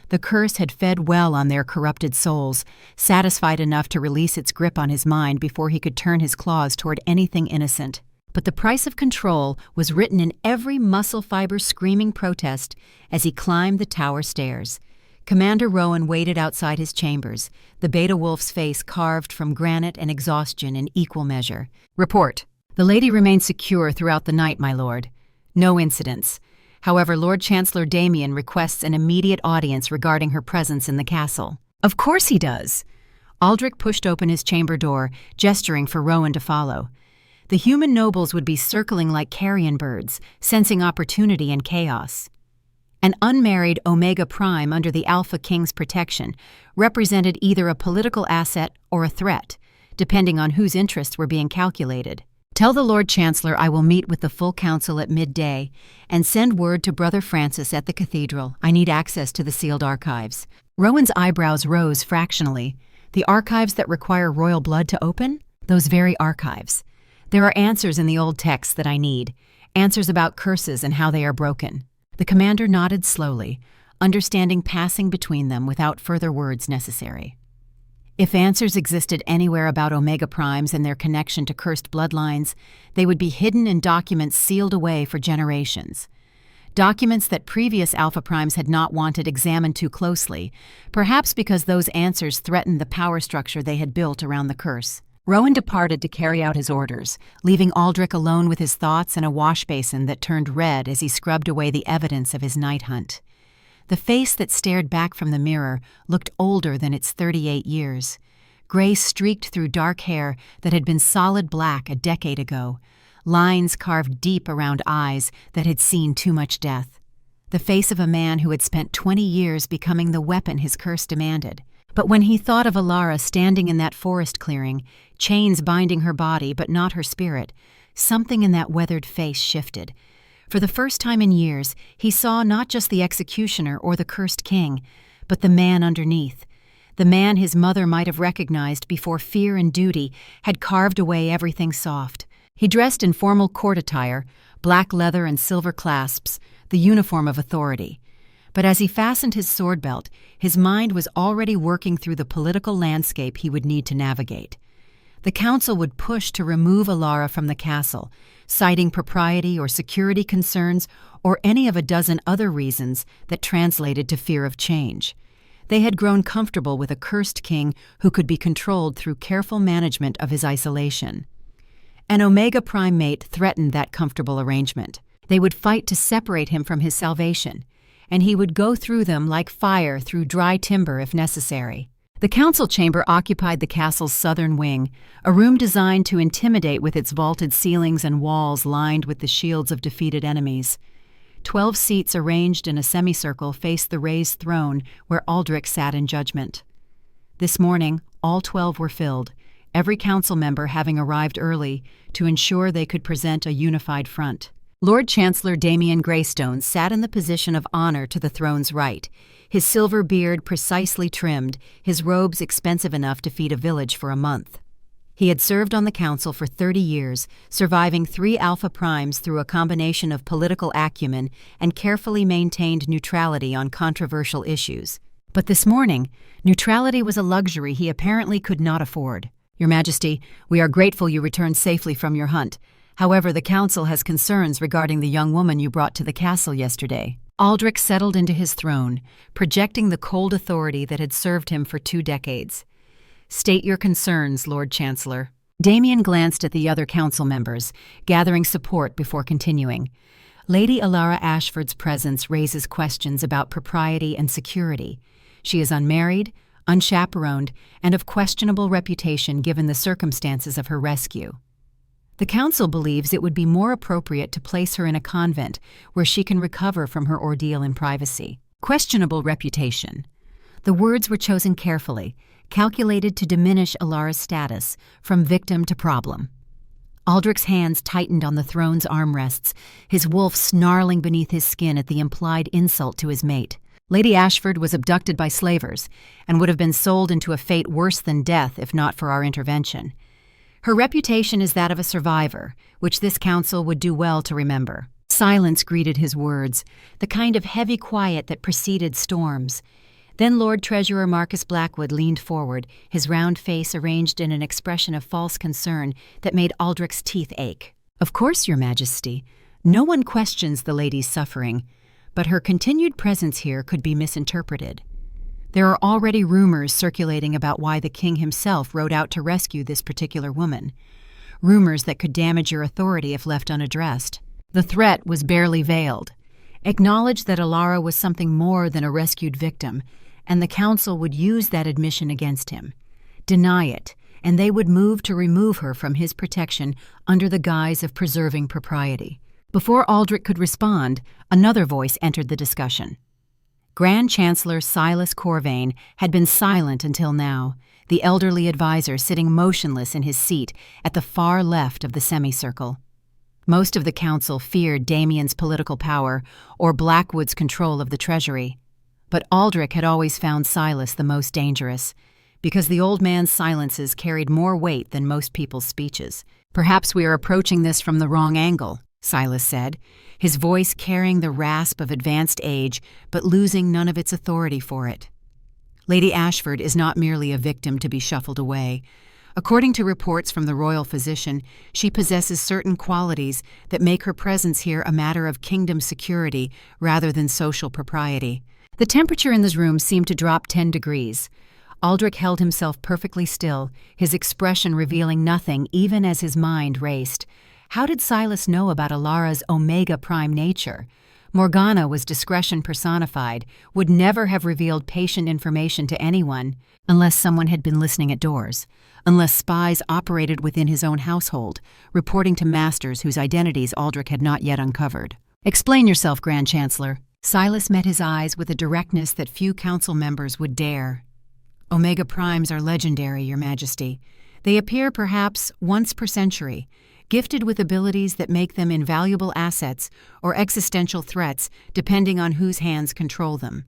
The curse had fed well on their corrupted souls, satisfied enough to release its grip on his mind before he could turn his claws toward anything innocent. But the price of control was written in every muscle fiber screaming protest as he climbed the tower stairs. Commander Rowan waited outside his chambers, the beta wolf's face carved from granite and exhaustion in equal measure. "Report. The lady remained secure throughout the night, my lord. No incidents. However, Lord Chancellor Damien requests an immediate audience regarding her presence in the castle." "Of course he does." Aldric pushed open his chamber door, gesturing for Rowan to follow. The human nobles would be circling like carrion birds, sensing opportunity and chaos. An unmarried Omega Prime under the Alpha King's protection represented either a political asset or a threat, depending on whose interests were being calculated. "Tell the Lord Chancellor I will meet with the full council at midday, and send word to Brother Francis at the cathedral. I need access to the sealed archives." Rowan's eyebrows rose fractionally. The archives that require royal blood to open? Those very archives. There are answers in the old texts that I need, answers about curses and how they are broken. The commander nodded slowly, understanding passing between them without further words necessary. If answers existed anywhere about Omega Primes and their connection to cursed bloodlines, they would be hidden in documents sealed away for generations. Documents that previous Alpha Primes had not wanted examined too closely, perhaps because those answers threatened the power structure they had built around the curse. Rowan departed to carry out his orders, leaving Aldric alone with his thoughts and a wash basin that turned red as he scrubbed away the evidence of his night hunt. The face that stared back from the mirror looked older than its 38 years. Gray streaked through dark hair that had been solid black a decade ago, lines carved deep around eyes that had seen too much death. The face of a man who had spent 20 years becoming the weapon his curse demanded. But when he thought of Elara standing in that forest clearing, chains binding her body but not her spirit, something in that weathered face shifted. For the first time in years, he saw not just the executioner or the cursed king, but the man underneath. The man his mother might have recognized before fear and duty had carved away everything soft. He dressed in formal court attire, black leather and silver clasps, the uniform of authority. But as he fastened his sword belt, his mind was already working through the political landscape he would need to navigate. The council would push to remove Elara from the castle, citing propriety or security concerns or any of a dozen other reasons that translated to fear of change. They had grown comfortable with a cursed king who could be controlled through careful management of his isolation. An Omega Prime mate threatened that comfortable arrangement. They would fight to separate him from his salvation, and he would go through them like fire through dry timber if necessary. The council chamber occupied the castle's southern wing, a room designed to intimidate with its vaulted ceilings and walls lined with the shields of defeated enemies. 12 seats arranged in a semicircle faced the raised throne where Aldric sat in judgment. This morning, all 12 were filled, every council member having arrived early to ensure they could present a unified front. Lord Chancellor Damian Greystone sat in the position of honor to the throne's right, his silver beard precisely trimmed, his robes expensive enough to feed a village for a month. He had served on the council for 30 years, surviving 3 Alpha Primes through a combination of political acumen and carefully maintained neutrality on controversial issues. But this morning, neutrality was a luxury he apparently could not afford. Your Majesty, we are grateful you returned safely from your hunt. However, the council has concerns regarding the young woman you brought to the castle yesterday. Aldric settled into his throne, projecting the cold authority that had served him for 2 decades. State your concerns, Lord Chancellor. Damian glanced at the other council members, gathering support before continuing. Lady Elara Ashford's presence raises questions about propriety and security. She is unmarried, unchaperoned, and of questionable reputation given the circumstances of her rescue. The council believes it would be more appropriate to place her in a convent where she can recover from her ordeal in privacy. Questionable reputation. The words were chosen carefully, calculated to diminish Elara's status from victim to problem. Aldric's hands tightened on the throne's armrests, his wolf snarling beneath his skin at the implied insult to his mate. Lady Ashford was abducted by slavers and would have been sold into a fate worse than death if not for our intervention. Her reputation is that of a survivor, which this council would do well to remember. Silence greeted his words, the kind of heavy quiet that preceded storms. Then Lord Treasurer Marcus Blackwood leaned forward, his round face arranged in an expression of false concern that made Aldric's teeth ache. Of course, Your Majesty. No one questions the lady's suffering, but her continued presence here could be misinterpreted. There are already rumors circulating about why the king himself rode out to rescue this particular woman. Rumors that could damage your authority if left unaddressed. The threat was barely veiled. Acknowledge that Elara was something more than a rescued victim, and the council would use that admission against him. Deny it, and they would move to remove her from his protection under the guise of preserving propriety. Before Aldric could respond, another voice entered the discussion. Grand Chancellor Silas Corvain had been silent until now, the elderly advisor sitting motionless in his seat at the far left of the semicircle. Most of the council feared Damian's political power or Blackwood's control of the treasury. But Aldric had always found Silas the most dangerous, because the old man's silences carried more weight than most people's speeches. "Perhaps we are approaching this from the wrong angle," Silas said, his voice carrying the rasp of advanced age but losing none of its authority for it. "Lady Ashford is not merely a victim to be shuffled away. According to reports from the royal physician, she possesses certain qualities that make her presence here a matter of kingdom security rather than social propriety." The temperature in this room seemed to drop 10 degrees. Aldric held himself perfectly still, his expression revealing nothing even as his mind raced. How did Silas know about Elara's Omega Prime nature? Morgana was discretion personified, would never have revealed patient information to anyone unless someone had been listening at doors, unless spies operated within his own household, reporting to masters whose identities Aldric had not yet uncovered. "Explain yourself, Grand Chancellor." Silas met his eyes with a directness that few council members would dare. "Omega Primes are legendary, Your Majesty. They appear perhaps once per century, gifted with abilities that make them invaluable assets or existential threats depending on whose hands control them.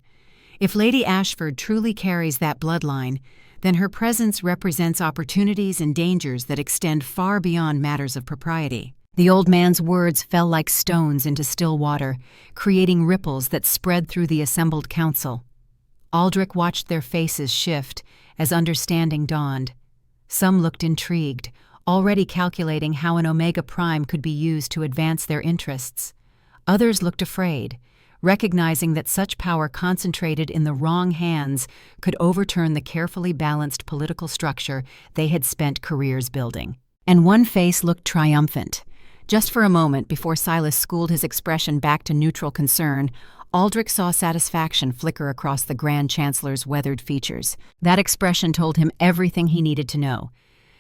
If Lady Ashford truly carries that bloodline, then her presence represents opportunities and dangers that extend far beyond matters of propriety." The old man's words fell like stones into still water, creating ripples that spread through the assembled council. Aldric watched their faces shift as understanding dawned. Some looked intrigued, already calculating how an Omega Prime could be used to advance their interests. Others looked afraid, recognizing that such power concentrated in the wrong hands could overturn the carefully balanced political structure they had spent careers building. And one face looked triumphant. Just for a moment before Silas schooled his expression back to neutral concern, Aldric saw satisfaction flicker across the Grand Chancellor's weathered features. That expression told him everything he needed to know.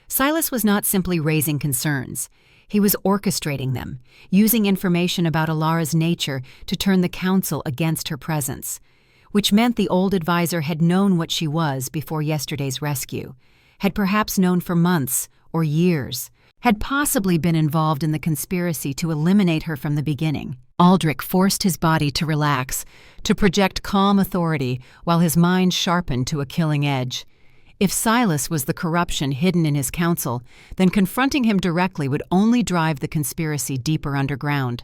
Silas was not simply raising concerns. He was orchestrating them, using information about Elara's nature to turn the council against her presence, which meant the old advisor had known what she was before yesterday's rescue, had perhaps known for months or years, had possibly been involved in the conspiracy to eliminate her from the beginning. Aldric forced his body to relax, to project calm authority while his mind sharpened to a killing edge. If Silas was the corruption hidden in his council, then confronting him directly would only drive the conspiracy deeper underground.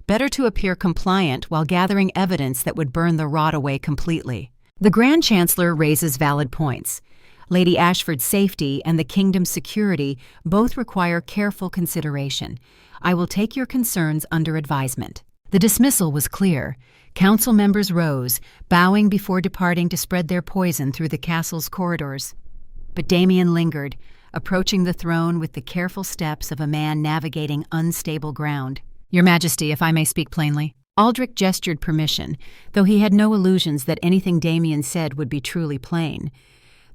Better to appear compliant while gathering evidence that would burn the rot away completely. The Grand Chancellor raises valid points. Lady Ashford's safety and the kingdom's security both require careful consideration. I will take your concerns under advisement. The dismissal was clear. Council members rose, bowing before departing to spread their poison through the castle's corridors. But Damien lingered, approaching the throne with the careful steps of a man navigating unstable ground. "Your Majesty, if I may speak plainly." Aldric gestured permission, though he had no illusions that anything Damien said would be truly plain.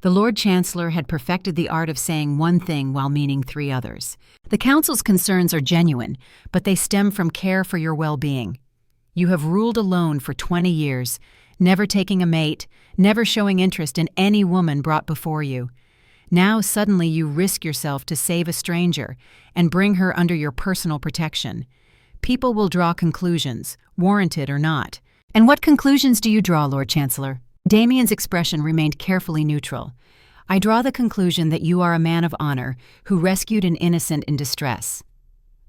The Lord Chancellor had perfected the art of saying one thing while meaning 3 others. "The Council's concerns are genuine, but they stem from care for your well-being. You have ruled alone for 20 years, never taking a mate, never showing interest in any woman brought before you. Now suddenly you risk yourself to save a stranger and bring her under your personal protection. People will draw conclusions, warranted or not." "And what conclusions do you draw, Lord Chancellor?" Damien's expression remained carefully neutral. "I draw the conclusion that you are a man of honor who rescued an innocent in distress.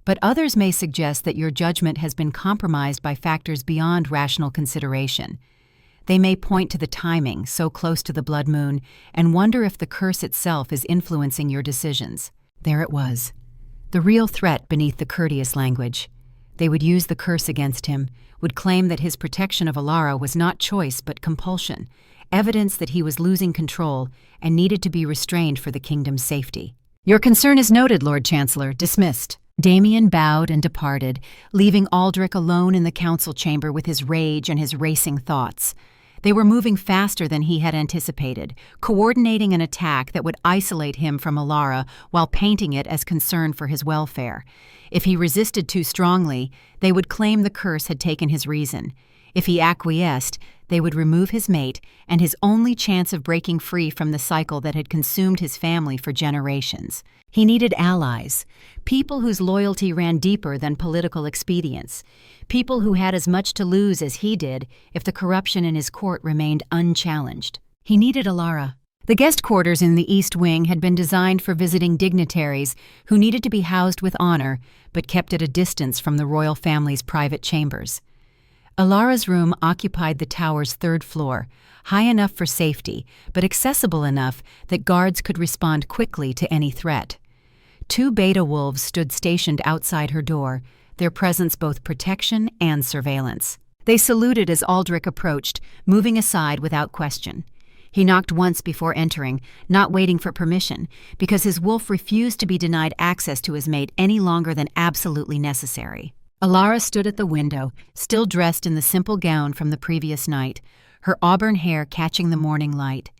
But others may suggest that your judgment has been compromised by factors beyond rational consideration. They may point to the timing, so close to the blood moon, and wonder if the curse itself is influencing your decisions." There it was, the real threat beneath the courteous language. They would use the curse against him, would claim that his protection of Elara was not choice but compulsion, evidence that he was losing control and needed to be restrained for the kingdom's safety. "Your concern is noted, Lord Chancellor. Dismissed." Damien bowed and departed, leaving Aldric alone in the council chamber with his rage and his racing thoughts. They were moving faster than he had anticipated, coordinating an attack that would isolate him from Elara while painting it as concern for his welfare. If he resisted too strongly, they would claim the curse had taken his reason. If he acquiesced, they would remove his mate and his only chance of breaking free from the cycle that had consumed his family for generations. He needed allies, people whose loyalty ran deeper than political expedience, people who had as much to lose as he did if the corruption in his court remained unchallenged. He needed Elara, The guest quarters in the East Wing had been designed for visiting dignitaries who needed to be housed with honor but kept at a distance from the royal family's private chambers. Elara's room occupied the tower's third floor, high enough for safety, but accessible enough that guards could respond quickly to any threat. 2 beta wolves stood stationed outside her door, their presence both protection and surveillance. They saluted as Aldric approached, moving aside without question. He knocked once before entering, not waiting for permission, because his wolf refused to be denied access to his mate any longer than absolutely necessary. Elara stood at the window, still dressed in the simple gown from the previous night, her auburn hair catching the morning light.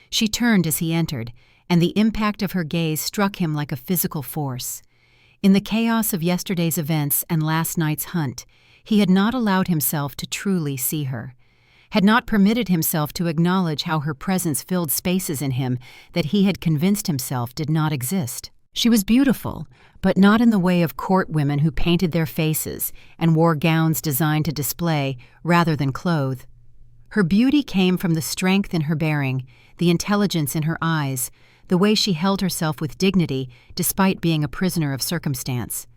She turned as he entered, and the impact of her gaze struck him like a physical force. In the chaos of yesterday's events and last night's hunt, he had not allowed himself to truly see her, had not permitted himself to acknowledge how her presence filled spaces in him that he had convinced himself did not exist. She was beautiful, but not in the way of court women who painted their faces and wore gowns designed to display rather than clothe. Her beauty came from the strength in her bearing, the intelligence in her eyes, the way she held herself with dignity despite being a prisoner of circumstance.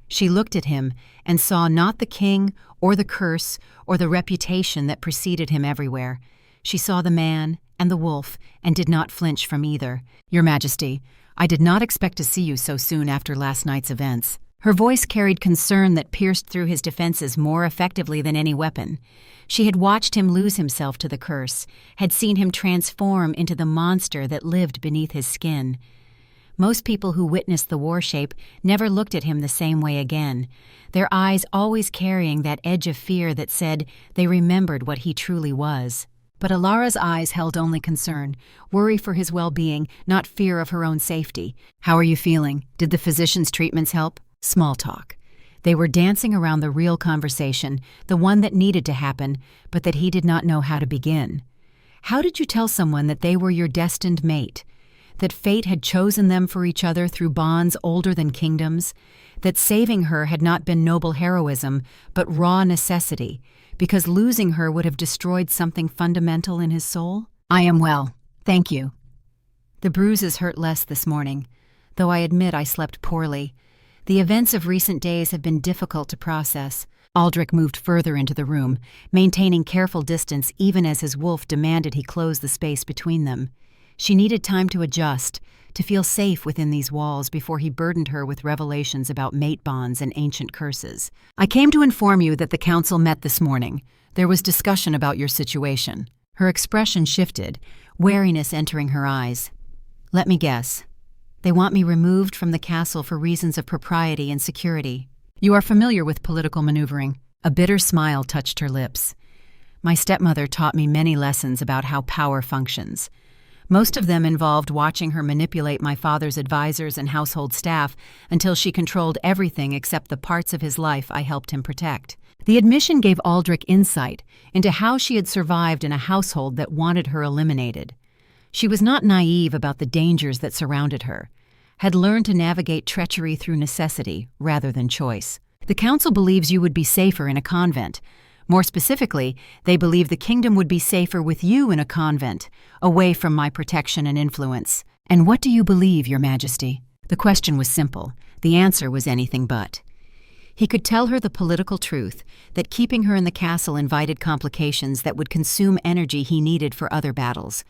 She looked at him and saw not the king or the curse or the reputation that preceded him everywhere. She saw the man and the wolf and did not flinch from either. "Your Majesty, I did not expect to see you so soon after last night's events." Her voice carried concern that pierced through his defenses more effectively than any weapon. She had watched him lose himself to the curse, had seen him transform into the monster that lived beneath his skin. Most people who witnessed the war shape never looked at him the same way again, their eyes always carrying that edge of fear that said they remembered what he truly was. But Elara's eyes held only concern, worry for his well-being, not fear of her own safety. "How are you feeling? Did the physician's treatments help?" Small talk. They were dancing around the real conversation, the one that needed to happen, but that he did not know how to begin. How did you tell someone that they were your destined mate? That fate had chosen them for each other through bonds older than kingdoms? That saving her had not been noble heroism, but raw necessity, because losing her would have destroyed something fundamental in his soul? "I am well, thank you." The bruises hurt less this morning, though I admit I slept poorly. The events of recent days have been difficult to process. Aldric moved further into the room, maintaining careful distance even as his wolf demanded he close the space between them. She needed time to adjust, to feel safe within these walls before he burdened her with revelations about mate bonds and ancient curses. "I came to inform you that the council met this morning. There was discussion about your situation." Her expression shifted, wariness entering her eyes. "Let me guess. They want me removed from the castle for reasons of propriety and security. You are familiar with political maneuvering." A bitter smile touched her lips. "My stepmother taught me many lessons about how power functions. Most of them involved watching her manipulate my father's advisors and household staff until she controlled everything except the parts of his life I helped him protect." The admission gave Aldric insight into how she had survived in a household that wanted her eliminated. She was not naive about the dangers that surrounded her, had learned to navigate treachery through necessity rather than choice. "The council believes you would be safer in a convent. More specifically, they believe the kingdom would be safer with you in a convent, away from my protection and influence." "And what do you believe, Your Majesty?" The question was simple. The answer was anything but. He could tell her the political truth, that keeping her in the castle invited complications that would consume energy he needed for other battles.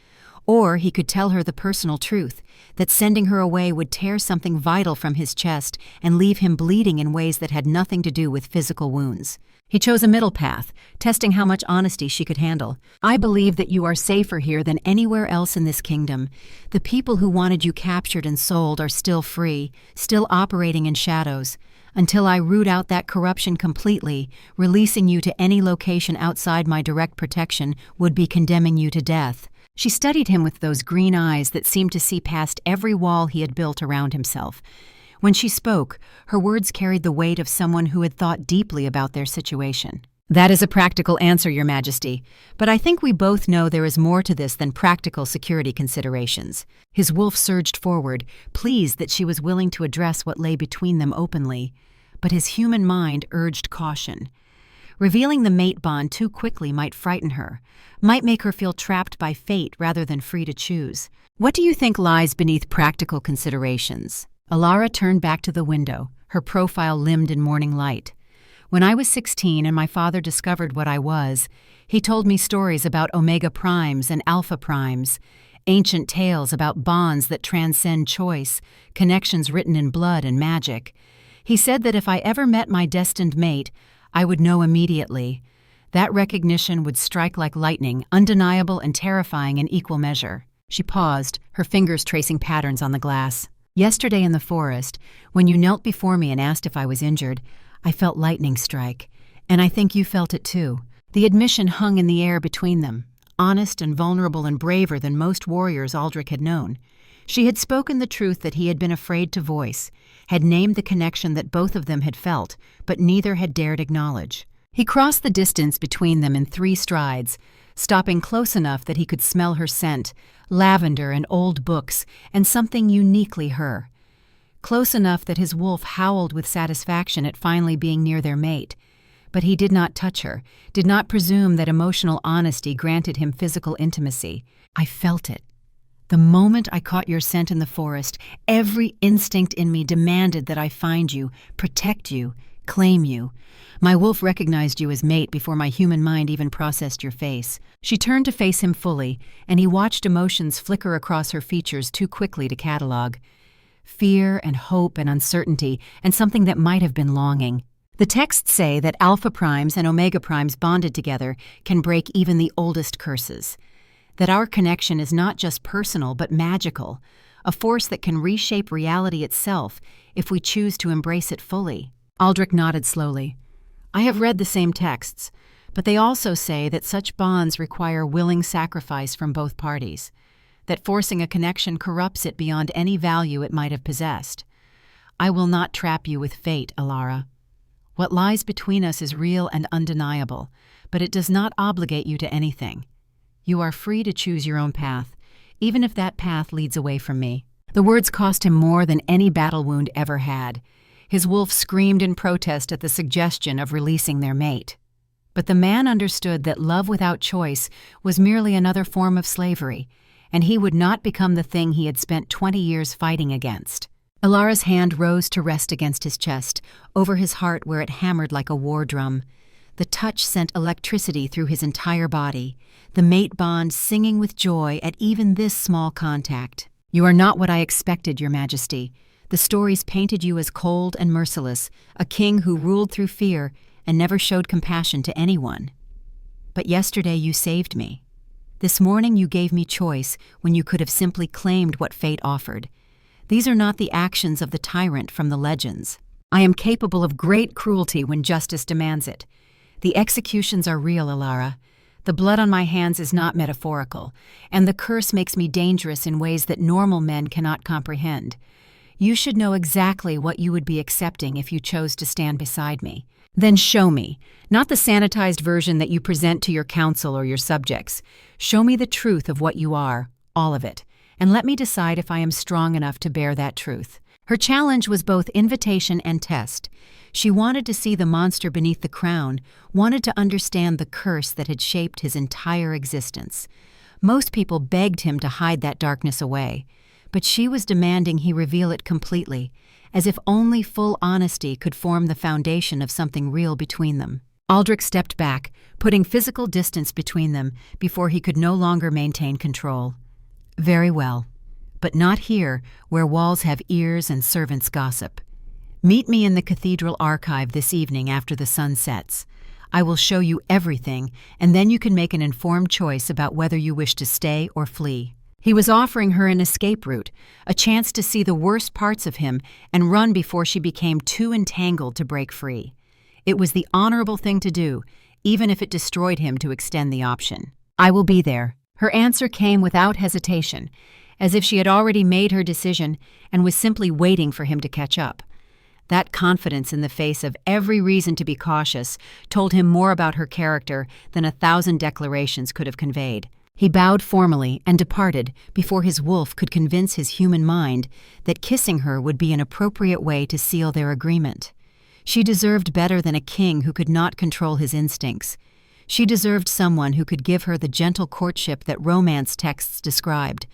Or he could tell her the personal truth, that sending her away would tear something vital from his chest and leave him bleeding in ways that had nothing to do with physical wounds. He chose a middle path, testing how much honesty she could handle. "I believe that you are safer here than anywhere else in this kingdom. The people who wanted you captured and sold are still free, still operating in shadows. Until I root out that corruption completely, releasing you to any location outside my direct protection would be condemning you to death." She studied him with those green eyes that seemed to see past every wall he had built around himself. When she spoke, her words carried the weight of someone who had thought deeply about their situation. "That is a practical answer, Your Majesty, but I think we both know there is more to this than practical security considerations." His wolf surged forward, pleased that she was willing to address what lay between them openly, but his human mind urged caution. Revealing the mate bond too quickly might frighten her, might make her feel trapped by fate rather than free to choose. What do you think lies beneath practical considerations? Elara turned back to the window, her profile limned in morning light. When I was 16 and my father discovered what I was, he told me stories about Omega Primes and Alpha Primes, ancient tales about bonds that transcend choice, connections written in blood and magic. He said that if I ever met my destined mate, I would know immediately. That recognition would strike like lightning, undeniable and terrifying in equal measure. She paused, her fingers tracing patterns on the glass. Yesterday in the forest, when you knelt before me and asked if I was injured, I felt lightning strike, and I think you felt it too. The admission hung in the air between them, honest and vulnerable and braver than most warriors Aldric had known. She had spoken the truth that he had been afraid to voice, had named the connection that both of them had felt, but neither had dared acknowledge. He crossed the distance between them in 3 strides, stopping close enough that he could smell her scent, lavender and old books, and something uniquely her. Close enough that his wolf howled with satisfaction at finally being near their mate. But he did not touch her, did not presume that emotional honesty granted him physical intimacy. I felt it. The moment I caught your scent in the forest, every instinct in me demanded that I find you, protect you, claim you. My wolf recognized you as mate before my human mind even processed your face. She turned to face him fully, and he watched emotions flicker across her features too quickly to catalog. Fear and hope and uncertainty, and something that might have been longing. The texts say that Alpha Primes and Omega Primes bonded together can break even the oldest curses. That our connection is not just personal but magical, a force that can reshape reality itself if we choose to embrace it fully. Aldric nodded slowly. I have read the same texts, but they also say that such bonds require willing sacrifice from both parties, that forcing a connection corrupts it beyond any value it might have possessed. I will not trap you with fate, Elara. What lies between us is real and undeniable, but it does not obligate you to anything. You are free to choose your own path, even if that path leads away from me. The words cost him more than any battle wound ever had. His wolf screamed in protest at the suggestion of releasing their mate. But the man understood that love without choice was merely another form of slavery, and he would not become the thing he had spent 20 years fighting against. Elara's hand rose to rest against his chest, over his heart where it hammered like a war drum. The touch sent electricity through his entire body, the mate bond singing with joy at even this small contact. You are not what I expected, Your Majesty. The stories painted you as cold and merciless, a king who ruled through fear and never showed compassion to anyone. But yesterday you saved me. This morning you gave me choice when you could have simply claimed what fate offered. These are not the actions of the tyrant from the legends. I am capable of great cruelty when justice demands it. The executions are real, Elara. The blood on my hands is not metaphorical, and the curse makes me dangerous in ways that normal men cannot comprehend. You should know exactly what you would be accepting if you chose to stand beside me. Then show me, not the sanitized version that you present to your council or your subjects. Show me the truth of what you are, all of it, and let me decide if I am strong enough to bear that truth. Her challenge was both invitation and test. She wanted to see the monster beneath the crown, wanted to understand the curse that had shaped his entire existence. Most people begged him to hide that darkness away, but she was demanding he reveal it completely, as if only full honesty could form the foundation of something real between them. Aldric stepped back, putting physical distance between them before he could no longer maintain control. Very well, but not here, where walls have ears and servants gossip. Meet me in the cathedral archive this evening after the sun sets. I will show you everything, and then you can make an informed choice about whether you wish to stay or flee. He was offering her an escape route, a chance to see the worst parts of him and run before she became too entangled to break free. It was the honorable thing to do, even if it destroyed him to extend the option. I will be there. Her answer came without hesitation, as if she had already made her decision and was simply waiting for him to catch up. That confidence in the face of every reason to be cautious told him more about her character than 1,000 declarations could have conveyed. He bowed formally and departed before his wolf could convince his human mind that kissing her would be an appropriate way to seal their agreement. She deserved better than a king who could not control his instincts. She deserved someone who could give her the gentle courtship that romance texts described,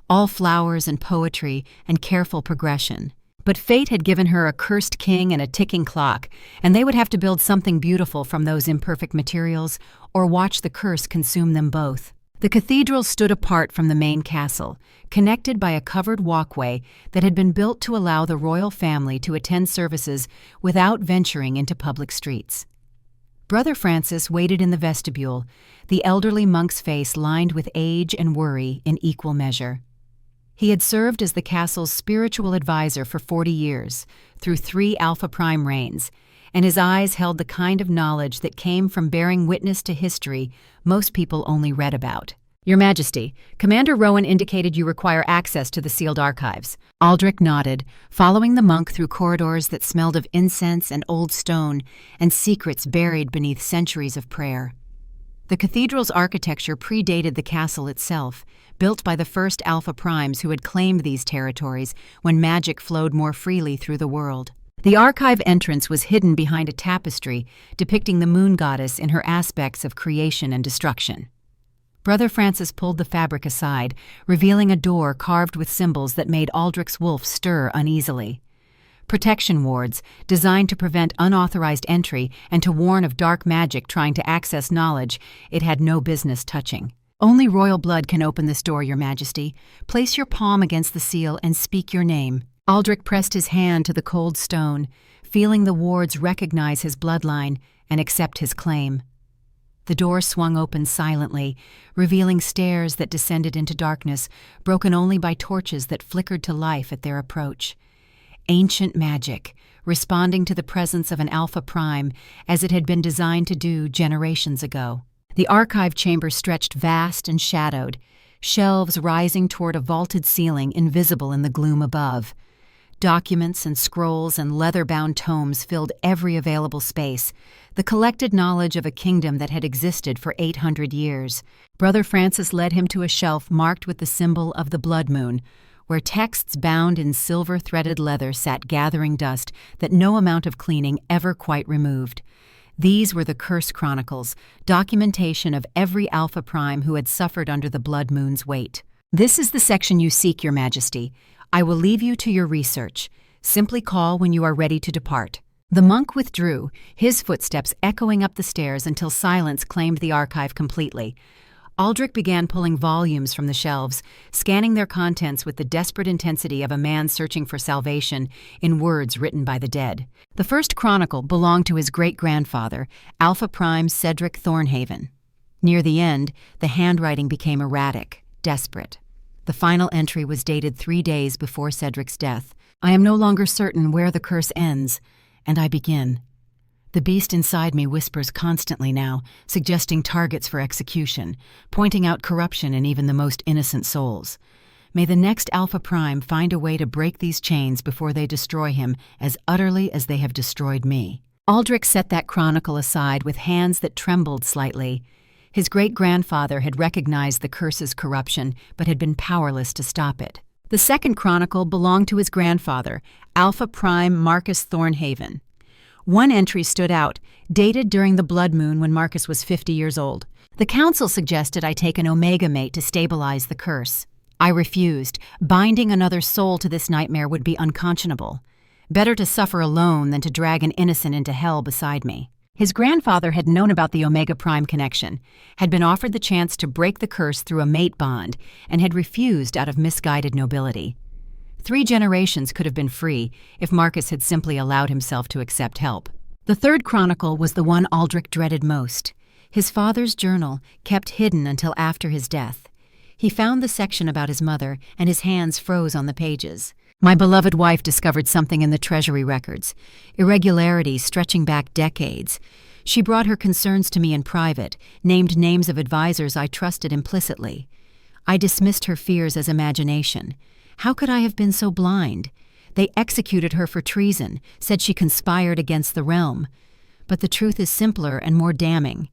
all flowers and poetry and careful progression. But fate had given her a cursed king and a ticking clock, and they would have to build something beautiful from those imperfect materials, or watch the curse consume them both. The cathedral stood apart from the main castle, connected by a covered walkway that had been built to allow the royal family to attend services without venturing into public streets. Brother Francis waited in the vestibule, the elderly monk's face lined with age and worry in equal measure. He had served as the castle's spiritual advisor for 40 years, through 3 Alpha Prime reigns, and his eyes held the kind of knowledge that came from bearing witness to history most people only read about. "Your Majesty, Commander Rowan indicated you require access to the sealed archives." Aldric nodded, following the monk through corridors that smelled of incense and old stone and secrets buried beneath centuries of prayer. The cathedral's architecture predated the castle itself, built by the first Alpha Primes who had claimed these territories when magic flowed more freely through the world. The archive entrance was hidden behind a tapestry depicting the moon goddess in her aspects of creation and destruction. Brother Francis pulled the fabric aside, revealing a door carved with symbols that made Aldric's wolf stir uneasily. Protection wards, designed to prevent unauthorized entry and to warn of dark magic trying to access knowledge it had no business touching. "Only royal blood can open this door, Your Majesty. Place your palm against the seal and speak your name." Aldric pressed his hand to the cold stone, feeling the wards recognize his bloodline and accept his claim. The door swung open silently, revealing stairs that descended into darkness, broken only by torches that flickered to life at their approach. Ancient magic, responding to the presence of an Alpha Prime as it had been designed to do generations ago. The archive chamber stretched vast and shadowed, shelves rising toward a vaulted ceiling invisible in the gloom above. Documents and scrolls and leather-bound tomes filled every available space, the collected knowledge of a kingdom that had existed for 800 years. Brother Francis led him to a shelf marked with the symbol of the blood moon, where texts bound in silver-threaded leather sat gathering dust that no amount of cleaning ever quite removed. These were the Curse Chronicles, documentation of every Alpha Prime who had suffered under the blood moon's weight. "This is the section you seek, Your Majesty. I will leave you to your research. Simply call when you are ready to depart." The monk withdrew, his footsteps echoing up the stairs until silence claimed the archive completely. Aldric began pulling volumes from the shelves, scanning their contents with the desperate intensity of a man searching for salvation in words written by the dead. The first chronicle belonged to his great-grandfather, Alpha Prime Cedric Thornhaven. Near the end, the handwriting became erratic, desperate. The final entry was dated 3 days before Cedric's death. "I am no longer certain where the curse ends, and I begin. The beast inside me whispers constantly now, suggesting targets for execution, pointing out corruption in even the most innocent souls. May the next Alpha Prime find a way to break these chains before they destroy him as utterly as they have destroyed me." Aldric set that chronicle aside with hands that trembled slightly. His great-grandfather had recognized the curse's corruption, but had been powerless to stop it. The second chronicle belonged to his grandfather, Alpha Prime Marcus Thornhaven. One entry stood out, dated during the blood moon when Marcus was 50 years old. "The council suggested I take an Omega mate to stabilize the curse. I refused. Binding another soul to this nightmare would be unconscionable. Better to suffer alone than to drag an innocent into hell beside me." His grandfather had known about the Omega Prime connection, had been offered the chance to break the curse through a mate bond, and had refused out of misguided nobility. 3 generations could have been free if Marcus had simply allowed himself to accept help. The third chronicle was the one Aldric dreaded most. His father's journal, kept hidden until after his death. He found the section about his mother, and his hands froze on the pages. "My beloved wife discovered something in the treasury records, irregularities stretching back decades. She brought her concerns to me in private, named names of advisors I trusted implicitly. I dismissed her fears as imagination. How could I have been so blind? They executed her for treason, said she conspired against the realm. But the truth is simpler and more damning.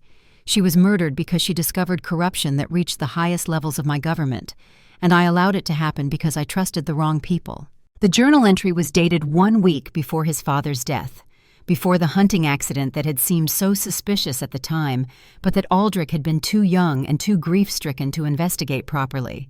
She was murdered because she discovered corruption that reached the highest levels of my government, and I allowed it to happen because I trusted the wrong people." The journal entry was dated 1 week before his father's death. before the hunting accident that had seemed so suspicious at the time, but that Aldric had been too young and too grief-stricken to investigate properly.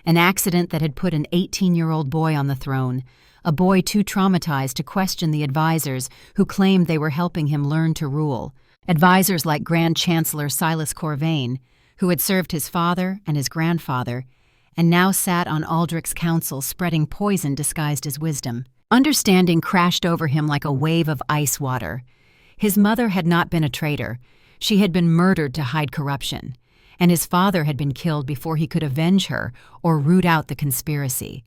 An accident that had put an 18-year-old boy on the throne, a boy too traumatized to question the advisors who claimed they were helping him learn to rule. Advisors like Grand Chancellor Silas Corvain, who had served his father and his grandfather, and now sat on Aldric's council spreading poison disguised as wisdom. Understanding crashed over him like a wave of ice water. His mother had not been a traitor. She had been murdered to hide corruption, and his father had been killed before he could avenge her or root out the conspiracy.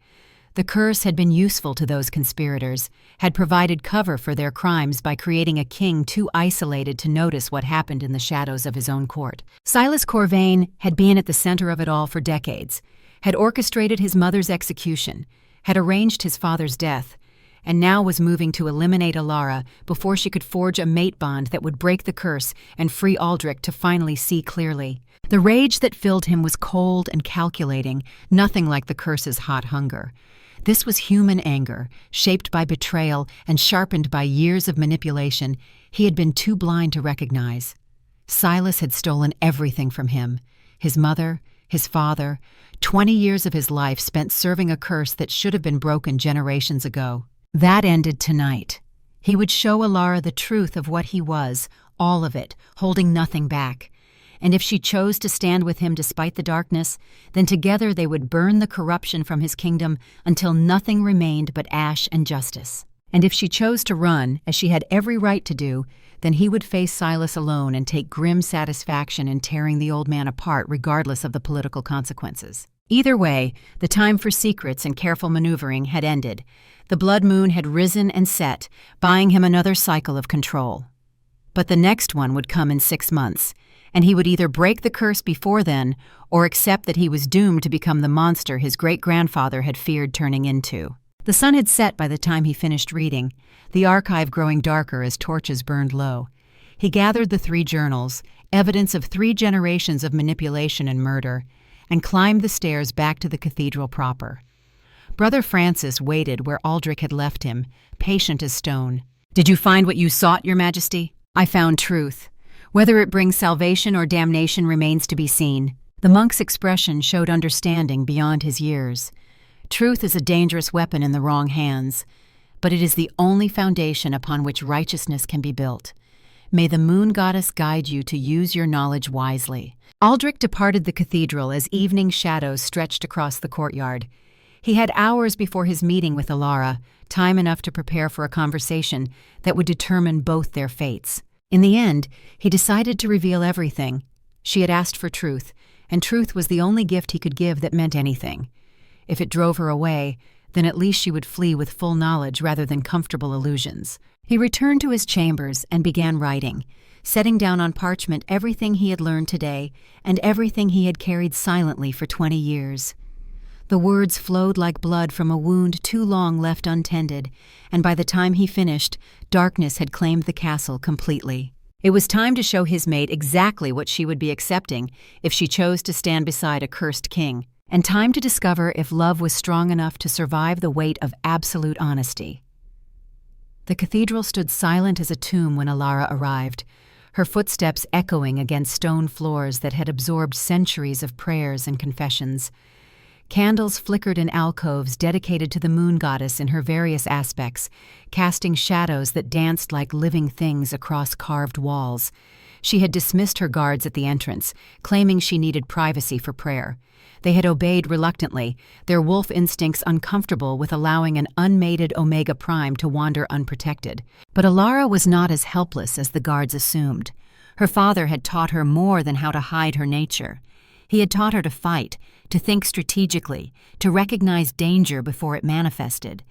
The curse had been useful to those conspirators, had provided cover for their crimes by creating a king too isolated to notice what happened in the shadows of his own court. Silas Corvain had been at the center of it all for decades, had orchestrated his mother's execution, had arranged his father's death, and now was moving to eliminate Elara before she could forge a mate bond that would break the curse and free Aldric to finally see clearly. The rage that filled him was cold and calculating, nothing like the curse's hot hunger. This was human anger, shaped by betrayal and sharpened by years of manipulation he had been too blind to recognize. Silas had stolen everything from him: his mother, his father, 20 years of his life spent serving a curse that should have been broken generations ago. That ended tonight. He would show Elara the truth of what he was, all of it, holding nothing back. And if she chose to stand with him despite the darkness, then together they would burn the corruption from his kingdom until nothing remained but ash and justice. And if she chose to run, as she had every right to do, then he would face Silas alone and take grim satisfaction in tearing the old man apart regardless of the political consequences. Either way, the time for secrets and careful maneuvering had ended. The blood moon had risen and set, buying him another cycle of control. But the next one would come in 6 months, and he would either break the curse before then or accept that he was doomed to become the monster his great-grandfather had feared turning into. The sun had set by the time he finished reading, the archive growing darker as torches burned low. He gathered the 3 journals, evidence of 3 generations of manipulation and murder, and climbed the stairs back to the cathedral proper. Brother Francis waited where Aldric had left him, patient as stone. "Did you find what you sought, Your Majesty?" "I found truth. Whether it brings salvation or damnation remains to be seen." The monk's expression showed understanding beyond his years. Truth is a dangerous weapon in the wrong hands, but it is the only foundation upon which righteousness can be built. May the moon goddess guide you to use your knowledge wisely. Aldric departed the cathedral as evening shadows stretched across the courtyard. He had hours before his meeting with Elara, time enough to prepare for a conversation that would determine both their fates. In the end, he decided to reveal everything. She had asked for truth, and truth was the only gift he could give that meant anything. If it drove her away, then at least she would flee with full knowledge rather than comfortable illusions. He returned to his chambers and began writing, setting down on parchment everything he had learned today and everything he had carried silently for 20 years. The words flowed like blood from a wound too long left untended, and by the time he finished, darkness had claimed the castle completely. It was time to show his mate exactly what she would be accepting if she chose to stand beside a cursed king, and time to discover if love was strong enough to survive the weight of absolute honesty. The cathedral stood silent as a tomb when Elara arrived, her footsteps echoing against stone floors that had absorbed centuries of prayers and confessions. Candles flickered in alcoves dedicated to the moon goddess in her various aspects, casting shadows that danced like living things across carved walls. She had dismissed her guards at the entrance, claiming she needed privacy for prayer. They had obeyed reluctantly, their wolf instincts uncomfortable with allowing an unmated Omega Prime to wander unprotected. But Elara was not as helpless as the guards assumed. Her father had taught her more than how to hide her nature. He had taught her to fight, to think strategically, to recognize danger before it manifested.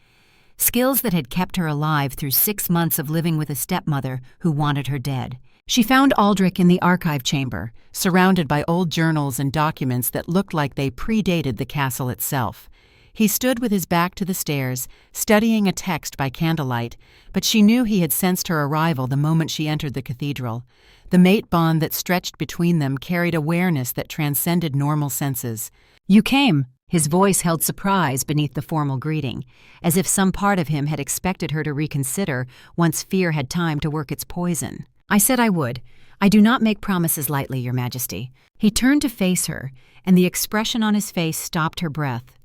Skills that had kept her alive through 6 months of living with a stepmother who wanted her dead. She found Aldric in the archive chamber, surrounded by old journals and documents that looked like they predated the castle itself. He stood with his back to the stairs, studying a text by candlelight, but she knew he had sensed her arrival the moment she entered the cathedral. The mate bond that stretched between them carried awareness that transcended normal senses. "You came," His voice held surprise beneath the formal greeting, as if some part of him had expected her to reconsider once fear had time to work its poison. "I said I would. I do not make promises lightly, Your Majesty." He turned to face her, and the expression on his face stopped her breath.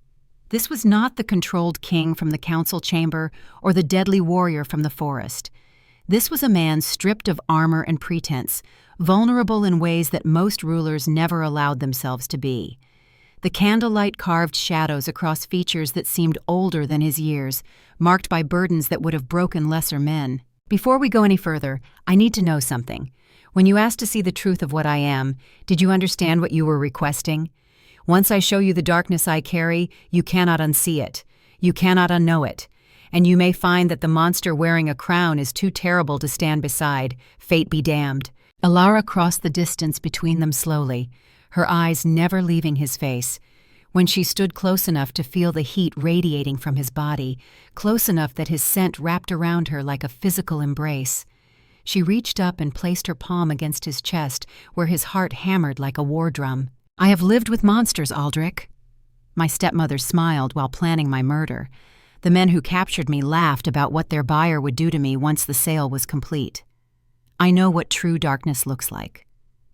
This was not the controlled king from the council chamber or the deadly warrior from the forest. This was a man stripped of armor and pretense, vulnerable in ways that most rulers never allowed themselves to be. The candlelight carved shadows across features that seemed older than his years, marked by burdens that would have broken lesser men. "Before we go any further, I need to know something. When you asked to see the truth of what I am, did you understand what you were requesting? Once I show you the darkness I carry, you cannot unsee it. You cannot unknow it. And you may find that the monster wearing a crown is too terrible to stand beside. Fate be damned." Elara crossed the distance between them slowly, her eyes never leaving his face. When she stood close enough to feel the heat radiating from his body, close enough that his scent wrapped around her like a physical embrace, she reached up and placed her palm against his chest where his heart hammered like a war drum. "I have lived with monsters, Aldric. My stepmother smiled while planning my murder. The men who captured me laughed about what their buyer would do to me once the sale was complete. I know what true darkness looks like.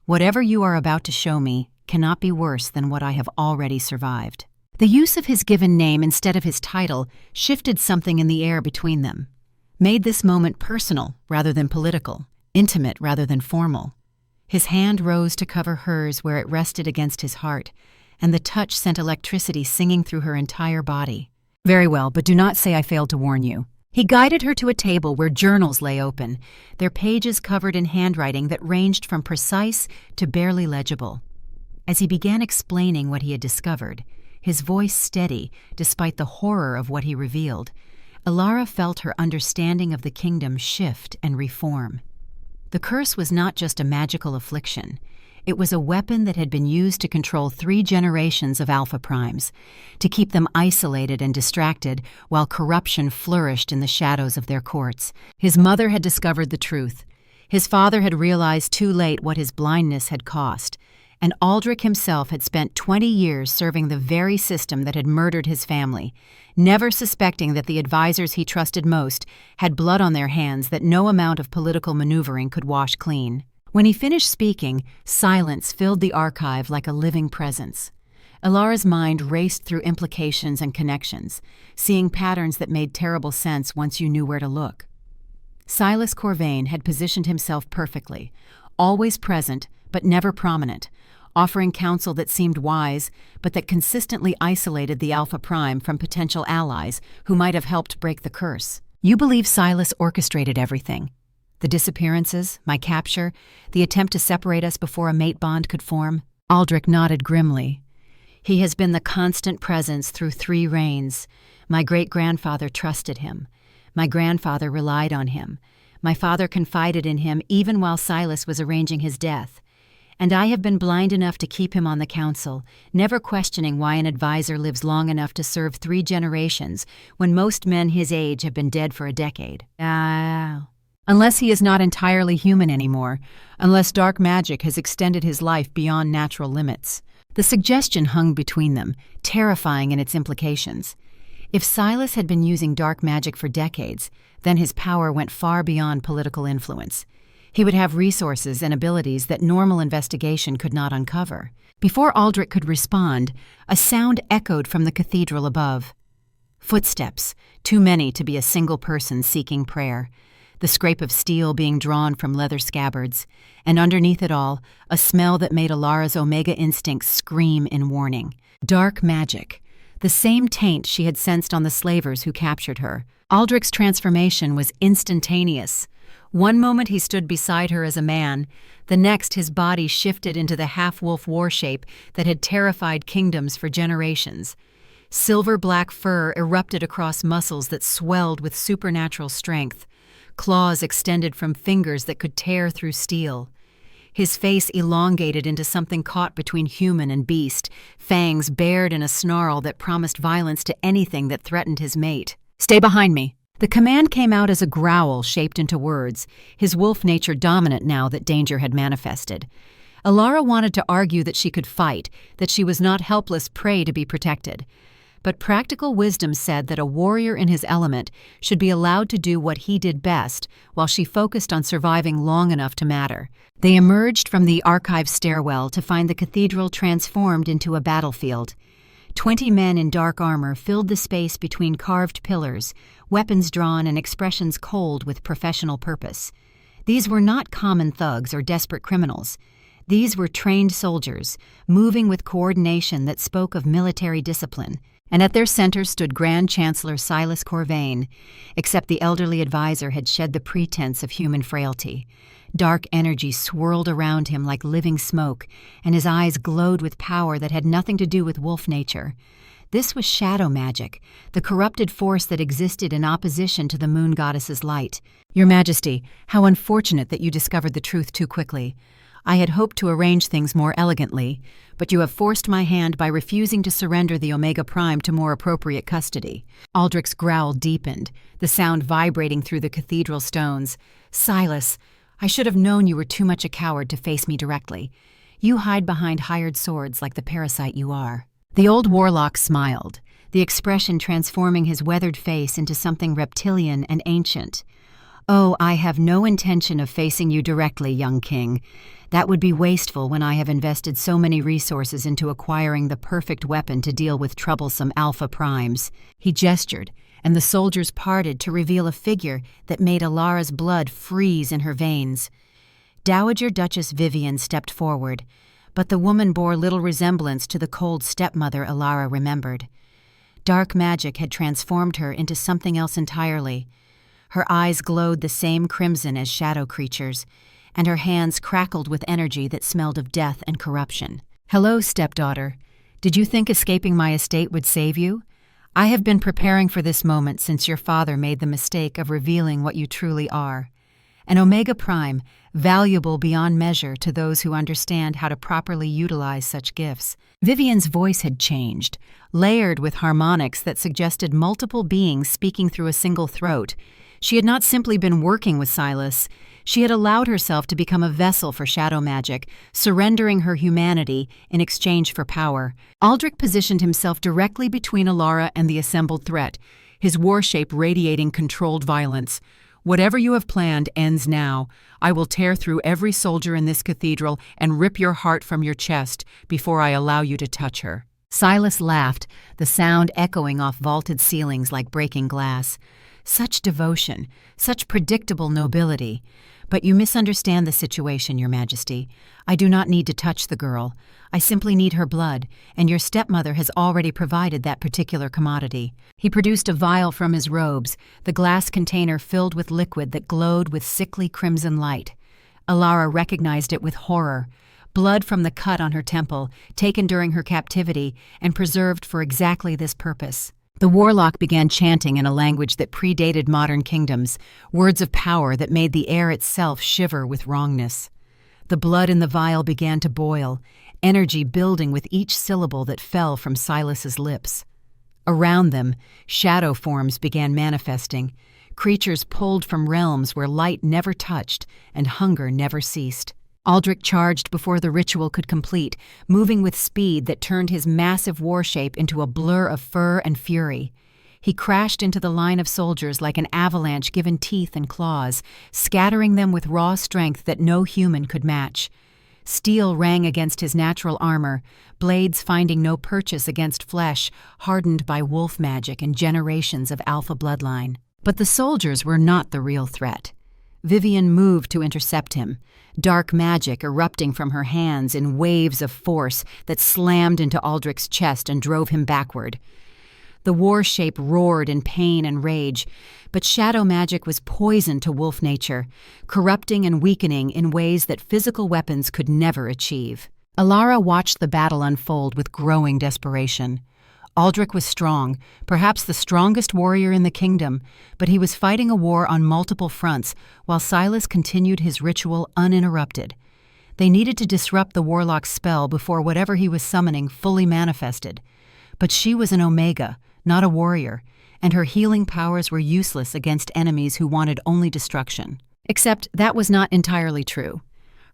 Whatever you are about to show me cannot be worse than what I have already survived." The use of his given name instead of his title shifted something in the air between them, made this moment personal rather than political, intimate rather than formal. His hand rose to cover hers where it rested against his heart, and the touch sent electricity singing through her entire body. "Very well, but do not say I failed to warn you." He guided her to a table where journals lay open, their pages covered in handwriting that ranged from precise to barely legible. As he began explaining what he had discovered, his voice steady despite the horror of what he revealed, Elara felt her understanding of the kingdom shift and reform. The curse was not just a magical affliction. It was a weapon that had been used to control 3 generations of Alpha Primes, to keep them isolated and distracted while corruption flourished in the shadows of their courts. His mother had discovered the truth. His father had realized too late what his blindness had cost, and Aldric himself had spent 20 years serving the very system that had murdered his family, never suspecting that the advisors he trusted most had blood on their hands that no amount of political maneuvering could wash clean. When he finished speaking, silence filled the archive like a living presence. Elara's mind raced through implications and connections, seeing patterns that made terrible sense once you knew where to look. Silas Corvain had positioned himself perfectly, always present but never prominent, offering counsel that seemed wise but that consistently isolated the Alpha Prime from potential allies who might have helped break the curse. "You believe Silas orchestrated everything? The disappearances, my capture, the attempt to separate us before a mate bond could form?" Aldric nodded grimly. "He has been the constant presence through 3 reigns. My great-grandfather trusted him. My grandfather relied on him. My father confided in him even while Silas was arranging his death. And I have been blind enough to keep him on the council, never questioning why an advisor lives long enough to serve 3 generations when most men his age have been dead for a decade. Unless he is not entirely human anymore, unless dark magic has extended his life beyond natural limits." The suggestion hung between them, terrifying in its implications. If Silas had been using dark magic for decades, then his power went far beyond political influence. He would have resources and abilities that normal investigation could not uncover. Before Aldric could respond, a sound echoed from the cathedral above. Footsteps, too many to be a single person seeking prayer. The scrape of steel being drawn from leather scabbards, and underneath it all, a smell that made Elara's Omega instincts scream in warning. Dark magic, the same taint she had sensed on the slavers who captured her. Aldric's transformation was instantaneous. One moment he stood beside her as a man, the next his body shifted into the half-wolf war shape that had terrified kingdoms for generations. Silver-black fur erupted across muscles that swelled with supernatural strength. Claws extended from fingers that could tear through steel. His face elongated into something caught between human and beast, fangs bared in a snarl that promised violence to anything that threatened his mate. "Stay behind me." The command came out as a growl shaped into words, his wolf nature dominant now that danger had manifested. Elara wanted to argue that she could fight, that she was not helpless prey to be protected. But practical wisdom said that a warrior in his element should be allowed to do what he did best, while she focused on surviving long enough to matter. They emerged from the archive stairwell to find the cathedral transformed into a battlefield. 20 men in dark armor filled the space between carved pillars, weapons drawn and expressions cold with professional purpose. These were not common thugs or desperate criminals. These were trained soldiers, moving with coordination that spoke of military discipline. And at their center stood Grand Chancellor Silas Corvain, except the elderly advisor had shed the pretense of human frailty. Dark energy swirled around him like living smoke, and his eyes glowed with power that had nothing to do with wolf nature. This was shadow magic, the corrupted force that existed in opposition to the moon goddess's light. Your Majesty, how unfortunate that you discovered the truth too quickly. I had hoped to arrange things more elegantly, but you have forced my hand by refusing to surrender the Omega Prime to more appropriate custody. Aldric's growl deepened, the sound vibrating through the cathedral stones. Silas, I should have known you were too much a coward to face me directly. You hide behind hired swords like the parasite you are. The old warlock smiled, the expression transforming his weathered face into something reptilian and ancient. Oh, I have no intention of facing you directly, young king. That would be wasteful when I have invested so many resources into acquiring the perfect weapon to deal with troublesome Alpha Primes. He gestured, and the soldiers parted to reveal a figure that made Elara's blood freeze in her veins. Dowager Duchess Vivian stepped forward, but the woman bore little resemblance to the cold stepmother Elara remembered. Dark magic had transformed her into something else entirely. Her eyes glowed the same crimson as shadow creatures, and her hands crackled with energy that smelled of death and corruption. Hello, stepdaughter. Did you think escaping my estate would save you? I have been preparing for this moment since your father made the mistake of revealing what you truly are. An Omega Prime, valuable beyond measure to those who understand how to properly utilize such gifts. Vivian's voice had changed, layered with harmonics that suggested multiple beings speaking through a single throat. She had not simply been working with Silas, she had allowed herself to become a vessel for shadow magic, surrendering her humanity in exchange for power. Aldric positioned himself directly between Elara and the assembled threat, his war shape radiating controlled violence. Whatever you have planned ends now. I will tear through every soldier in this cathedral and rip your heart from your chest before I allow you to touch her. Silas laughed, the sound echoing off vaulted ceilings like breaking glass. Such devotion, such predictable nobility. But you misunderstand the situation, Your Majesty. I do not need to touch the girl. I simply need her blood, and your stepmother has already provided that particular commodity. He produced a vial from his robes, the glass container filled with liquid that glowed with sickly crimson light. Elara recognized it with horror. Blood from the cut on her temple, taken during her captivity, and preserved for exactly this purpose. The warlock began chanting in a language that predated modern kingdoms, words of power that made the air itself shiver with wrongness. The blood in the vial began to boil, energy building with each syllable that fell from Silas's lips. Around them, shadow forms began manifesting, creatures pulled from realms where light never touched and hunger never ceased. Aldric charged before the ritual could complete, moving with speed that turned his massive war shape into a blur of fur and fury. He crashed into the line of soldiers like an avalanche given teeth and claws, scattering them with raw strength that no human could match. Steel rang against his natural armor, blades finding no purchase against flesh, hardened by wolf magic and generations of alpha bloodline. But the soldiers were not the real threat. Vivian moved to intercept him, dark magic erupting from her hands in waves of force that slammed into Aldric's chest and drove him backward. The war shape roared in pain and rage, but shadow magic was poison to wolf nature, corrupting and weakening in ways that physical weapons could never achieve. Elara watched the battle unfold with growing desperation. Aldric was strong, perhaps the strongest warrior in the kingdom, but he was fighting a war on multiple fronts while Silas continued his ritual uninterrupted. They needed to disrupt the warlock's spell before whatever he was summoning fully manifested. But she was an Omega, not a warrior, and her healing powers were useless against enemies who wanted only destruction. Except that was not entirely true.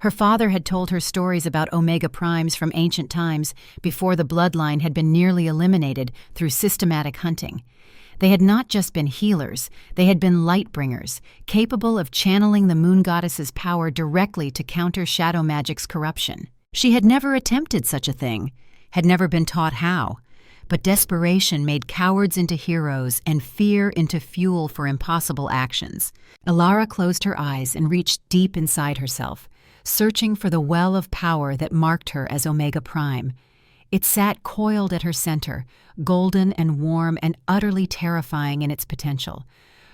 Her father had told her stories about Omega Primes from ancient times before the bloodline had been nearly eliminated through systematic hunting. They had not just been healers, they had been light-bringers, capable of channeling the moon goddess's power directly to counter shadow magic's corruption. She had never attempted such a thing, had never been taught how, but desperation made cowards into heroes and fear into fuel for impossible actions. Elara closed her eyes and reached deep inside herself, searching for the well of power that marked her as Omega Prime. It sat coiled at her center, golden and warm and utterly terrifying in its potential.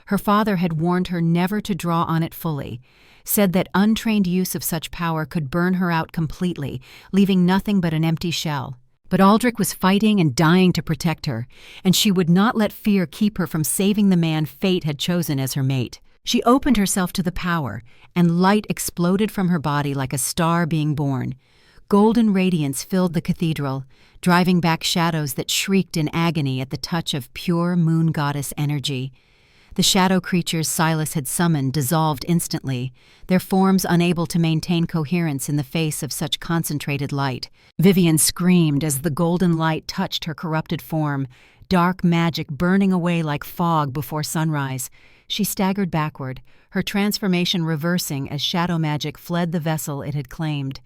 Her father had warned her never to draw on it fully, said that untrained use of such power could burn her out completely, leaving nothing but an empty shell. But Aldric was fighting and dying to protect her, and she would not let fear keep her from saving the man fate had chosen as her mate. She opened herself to the power, and light exploded from her body like a star being born. Golden radiance filled the cathedral, driving back shadows that shrieked in agony at the touch of pure moon goddess energy. The shadow creatures Silas had summoned dissolved instantly, their forms unable to maintain coherence in the face of such concentrated light. Vivian screamed as the golden light touched her corrupted form, dark magic burning away like fog before sunrise. She staggered backward, her transformation reversing as shadow magic fled the vessel it had claimed.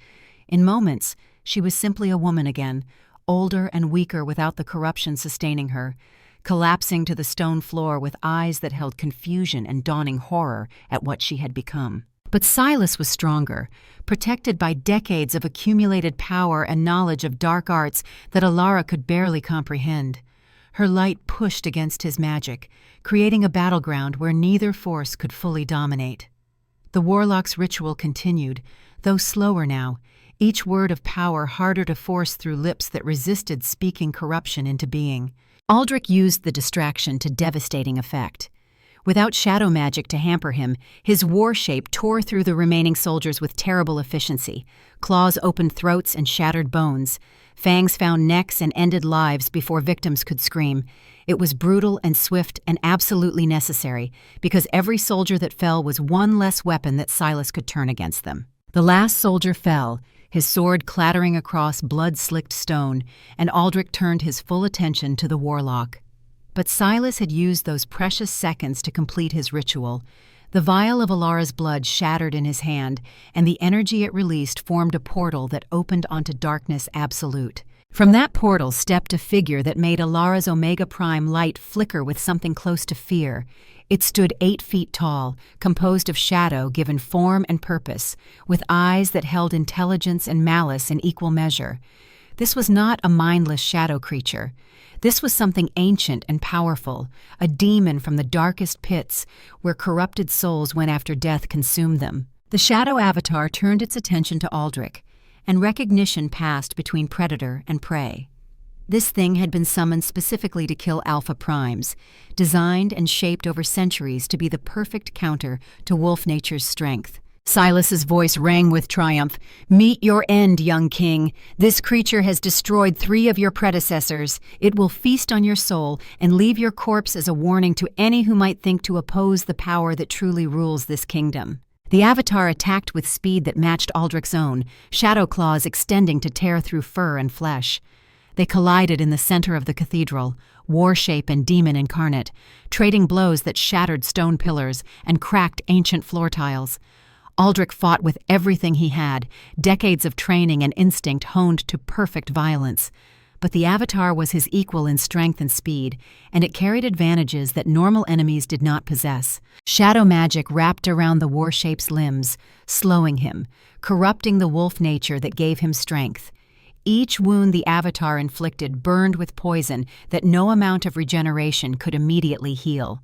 In moments, she was simply a woman again, older and weaker without the corruption sustaining her, collapsing to the stone floor with eyes that held confusion and dawning horror at what she had become. But Silas was stronger, protected by decades of accumulated power and knowledge of dark arts that Elara could barely comprehend. Her light pushed against his magic, creating a battleground where neither force could fully dominate. The warlock's ritual continued, though slower now, each word of power harder to force through lips that resisted speaking corruption into being. Aldric used the distraction to devastating effect. Without shadow magic to hamper him, his war shape tore through the remaining soldiers with terrible efficiency. Claws opened throats and shattered bones. Fangs found necks and ended lives before victims could scream. It was brutal and swift and absolutely necessary, because every soldier that fell was one less weapon that Silas could turn against them. The last soldier fell, his sword clattering across blood-slicked stone, and Aldric turned his full attention to the warlock. But Silas had used those precious seconds to complete his ritual. The vial of Elara's blood shattered in his hand, and the energy it released formed a portal that opened onto darkness absolute. From that portal stepped a figure that made Elara's Omega Prime light flicker with something close to fear. It stood 8 feet tall, composed of shadow given form and purpose, with eyes that held intelligence and malice in equal measure. This was not a mindless shadow creature. This was something ancient and powerful, a demon from the darkest pits, where corrupted souls went after death consumed them. The shadow avatar turned its attention to Aldric, and recognition passed between predator and prey. This thing had been summoned specifically to kill Alpha Primes, designed and shaped over centuries to be the perfect counter to wolf nature's strength. Silas's voice rang with triumph. "Meet your end, young king. This creature has destroyed 3 of your predecessors. It will feast on your soul and leave your corpse as a warning to any who might think to oppose the power that truly rules this kingdom." The avatar attacked with speed that matched Aldric's own, shadow claws extending to tear through fur and flesh. They collided in the center of the cathedral, war shape and demon incarnate, trading blows that shattered stone pillars and cracked ancient floor tiles. Aldric fought with everything he had, decades of training and instinct honed to perfect violence. But the avatar was his equal in strength and speed, and it carried advantages that normal enemies did not possess. Shadow magic wrapped around the war shape's limbs, slowing him, corrupting the wolf nature that gave him strength. Each wound the avatar inflicted burned with poison that no amount of regeneration could immediately heal.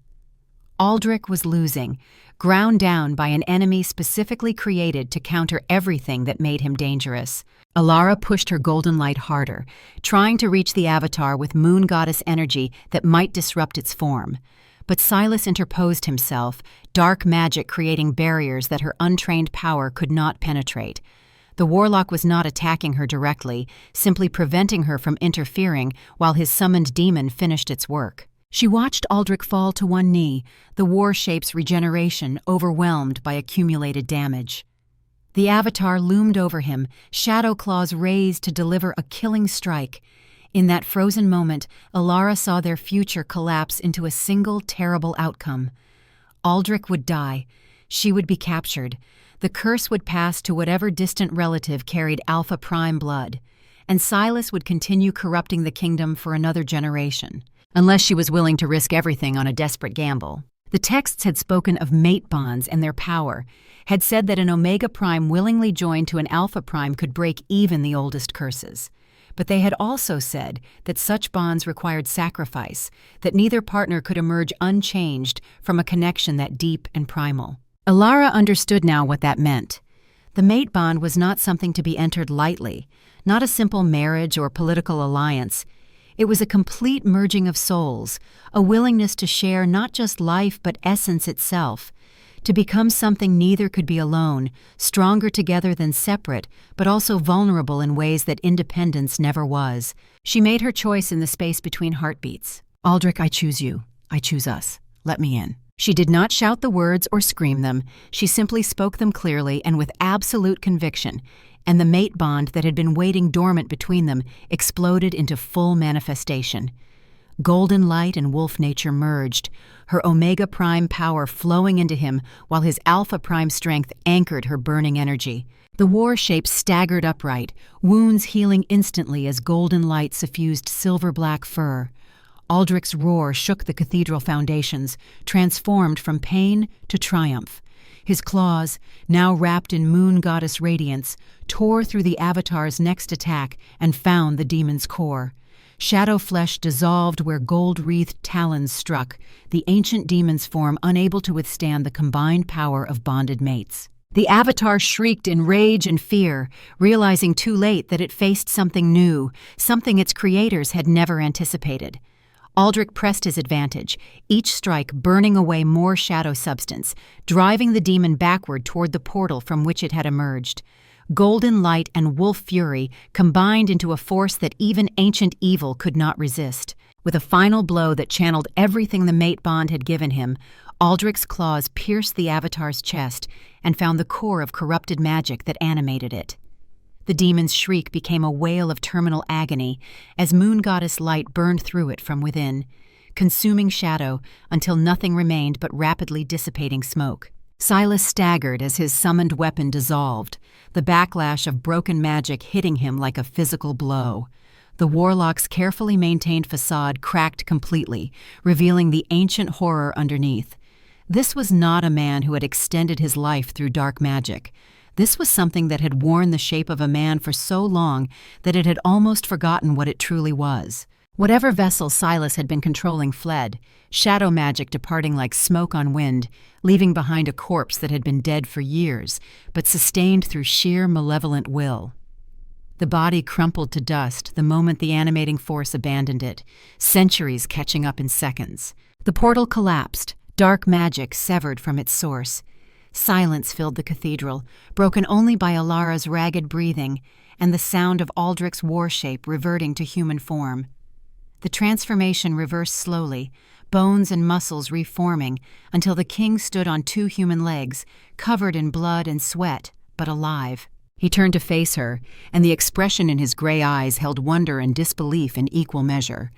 Aldric was losing, ground down by an enemy specifically created to counter everything that made him dangerous. Elara pushed her golden light harder, trying to reach the avatar with moon goddess energy that might disrupt its form. But Silas interposed himself, dark magic creating barriers that her untrained power could not penetrate. The warlock was not attacking her directly, simply preventing her from interfering while his summoned demon finished its work. She watched Aldric fall to one knee, the war shape's regeneration overwhelmed by accumulated damage. The avatar loomed over him, shadow claws raised to deliver a killing strike. In that frozen moment, Elara saw their future collapse into a single terrible outcome. Aldric would die. She would be captured. The curse would pass to whatever distant relative carried Alpha Prime blood. And Silas would continue corrupting the kingdom for another generation, unless she was willing to risk everything on a desperate gamble. The texts had spoken of mate bonds and their power, had said that an Omega Prime willingly joined to an Alpha Prime could break even the oldest curses. But they had also said that such bonds required sacrifice, that neither partner could emerge unchanged from a connection that deep and primal. Elara understood now what that meant. The mate bond was not something to be entered lightly, not a simple marriage or political alliance. It was a complete merging of souls, a willingness to share not just life but essence itself, to become something neither could be alone, stronger together than separate, but also vulnerable in ways that independence never was. She made her choice in the space between heartbeats. "Aldric, I choose you. I choose us. Let me in." She did not shout the words or scream them. She simply spoke them clearly and with absolute conviction, and the mate bond that had been waiting dormant between them exploded into full manifestation. Golden light and wolf nature merged, her Omega Prime power flowing into him while his Alpha Prime strength anchored her burning energy. The war shape staggered upright, wounds healing instantly as golden light suffused silver-black fur. Aldric's roar shook the cathedral foundations, transformed from pain to triumph. His claws, now wrapped in moon goddess radiance, tore through the avatar's next attack and found the demon's core. Shadow flesh dissolved where gold-wreathed talons struck, the ancient demon's form unable to withstand the combined power of bonded mates. The avatar shrieked in rage and fear, realizing too late that it faced something new, something its creators had never anticipated. Aldric pressed his advantage, each strike burning away more shadow substance, driving the demon backward toward the portal from which it had emerged. Golden light and wolf fury combined into a force that even ancient evil could not resist. With a final blow that channeled everything the mate bond had given him, Aldric's claws pierced the avatar's chest and found the core of corrupted magic that animated it. The demon's shriek became a wail of terminal agony as moon goddess light burned through it from within, consuming shadow until nothing remained but rapidly dissipating smoke. Silas staggered as his summoned weapon dissolved, the backlash of broken magic hitting him like a physical blow. The warlock's carefully maintained facade cracked completely, revealing the ancient horror underneath. This was not a man who had extended his life through dark magic. This was something that had worn the shape of a man for so long that it had almost forgotten what it truly was. Whatever vessel Silas had been controlling fled, shadow magic departing like smoke on wind, leaving behind a corpse that had been dead for years, but sustained through sheer malevolent will. The body crumpled to dust the moment the animating force abandoned it, centuries catching up in seconds. The portal collapsed, dark magic severed from its source. Silence filled the cathedral, broken only by Elara's ragged breathing and the sound of Aldric's war shape reverting to human form. The transformation reversed slowly, bones and muscles reforming until the king stood on two human legs, covered in blood and sweat, but alive. He turned to face her, and the expression in his gray eyes held wonder and disbelief in equal measure.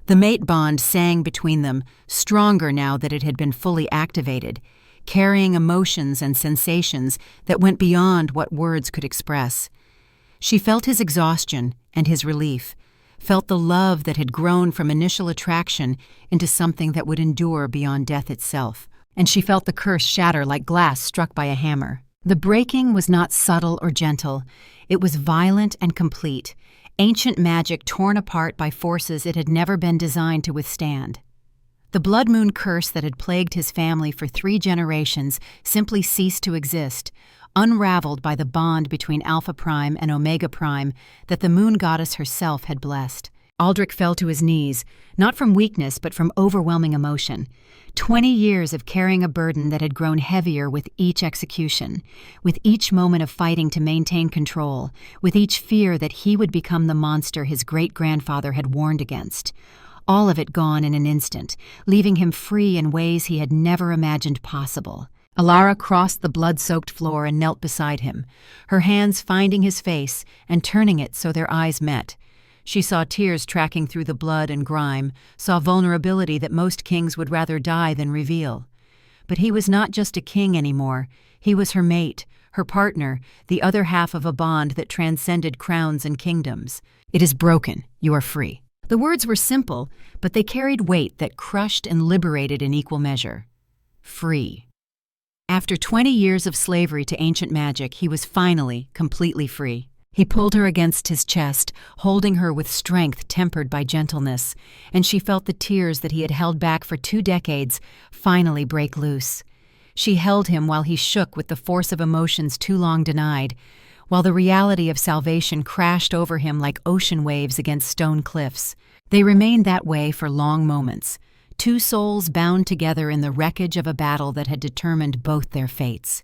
The mate bond sang between them, stronger now that it had been fully activated, carrying emotions and sensations that went beyond what words could express. She felt his exhaustion and his relief, felt the love that had grown from initial attraction into something that would endure beyond death itself, and she felt the curse shatter like glass struck by a hammer. The breaking was not subtle or gentle. It was violent and complete, ancient magic torn apart by forces it had never been designed to withstand. The blood moon curse that had plagued his family for 3 generations simply ceased to exist, unraveled by the bond between Alpha Prime and Omega Prime that the moon goddess herself had blessed. Aldric fell to his knees, not from weakness but from overwhelming emotion. 20 years of carrying a burden that had grown heavier with each execution, with each moment of fighting to maintain control, with each fear that he would become the monster his great-grandfather had warned against. All of it gone in an instant, leaving him free in ways he had never imagined possible. Elara crossed the blood-soaked floor and knelt beside him, her hands finding his face and turning it so their eyes met. She saw tears tracking through the blood and grime, saw vulnerability that most kings would rather die than reveal. But he was not just a king anymore. He was her mate, her partner, the other half of a bond that transcended crowns and kingdoms. "It is broken. You are free." The words were simple, but they carried weight that crushed and liberated in equal measure. Free. After 20 years of slavery to ancient magic, he was finally completely free. He pulled her against his chest, holding her with strength tempered by gentleness, and she felt the tears that he had held back for 2 decades finally break loose. She held him while he shook with the force of emotions too long denied, while the reality of salvation crashed over him like ocean waves against stone cliffs. They remained that way for long moments, 2 souls bound together in the wreckage of a battle that had determined both their fates.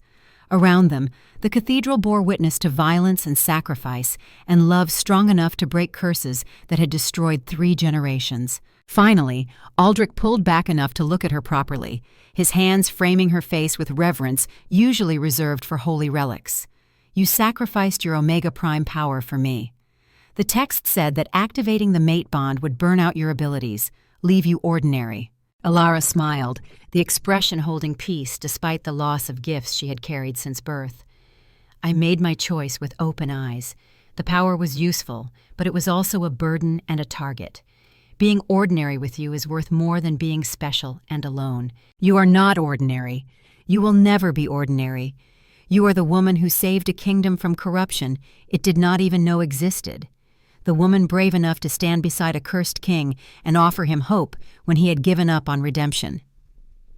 Around them, the cathedral bore witness to violence and sacrifice, and love strong enough to break curses that had destroyed 3 generations. Finally, Aldric pulled back enough to look at her properly, his hands framing her face with reverence usually reserved for holy relics. "You sacrificed your Omega Prime power for me." The text said that activating the mate bond would burn out your abilities, leave you ordinary. Elara smiled, the expression holding peace despite the loss of gifts she had carried since birth. "I made my choice with open eyes. The power was useful, but it was also a burden and a target. Being ordinary with you is worth more than being special and alone. You are not ordinary. You will never be ordinary. You are the woman who saved a kingdom from corruption it did not even know existed. The woman brave enough to stand beside a cursed king and offer him hope when he had given up on redemption.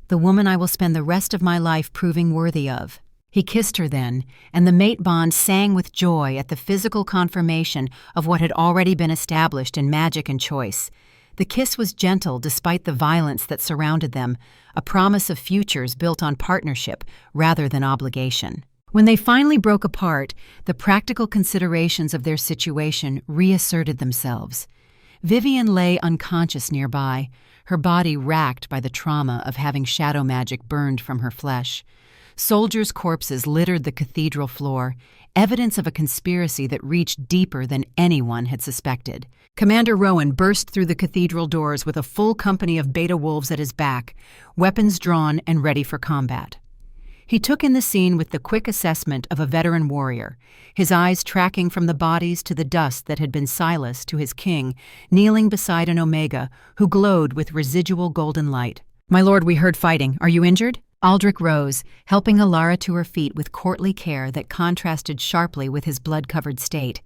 The woman I will spend the rest of my life proving worthy of." He kissed her then, and the mate bond sang with joy at the physical confirmation of what had already been established in magic and choice. The kiss was gentle despite the violence that surrounded them, a promise of futures built on partnership rather than obligation. When they finally broke apart, the practical considerations of their situation reasserted themselves. Vivian lay unconscious nearby, her body racked by the trauma of having shadow magic burned from her flesh. Soldiers' corpses littered the cathedral floor, evidence of a conspiracy that reached deeper than anyone had suspected. Commander Rowan burst through the cathedral doors with a full company of beta wolves at his back, weapons drawn and ready for combat. He took in the scene with the quick assessment of a veteran warrior, his eyes tracking from the bodies to the dust that had been Silas to his king, kneeling beside an Omega who glowed with residual golden light. "My lord, we heard fighting. Are you injured?" Aldric rose, helping Elara to her feet with courtly care that contrasted sharply with his blood-covered state.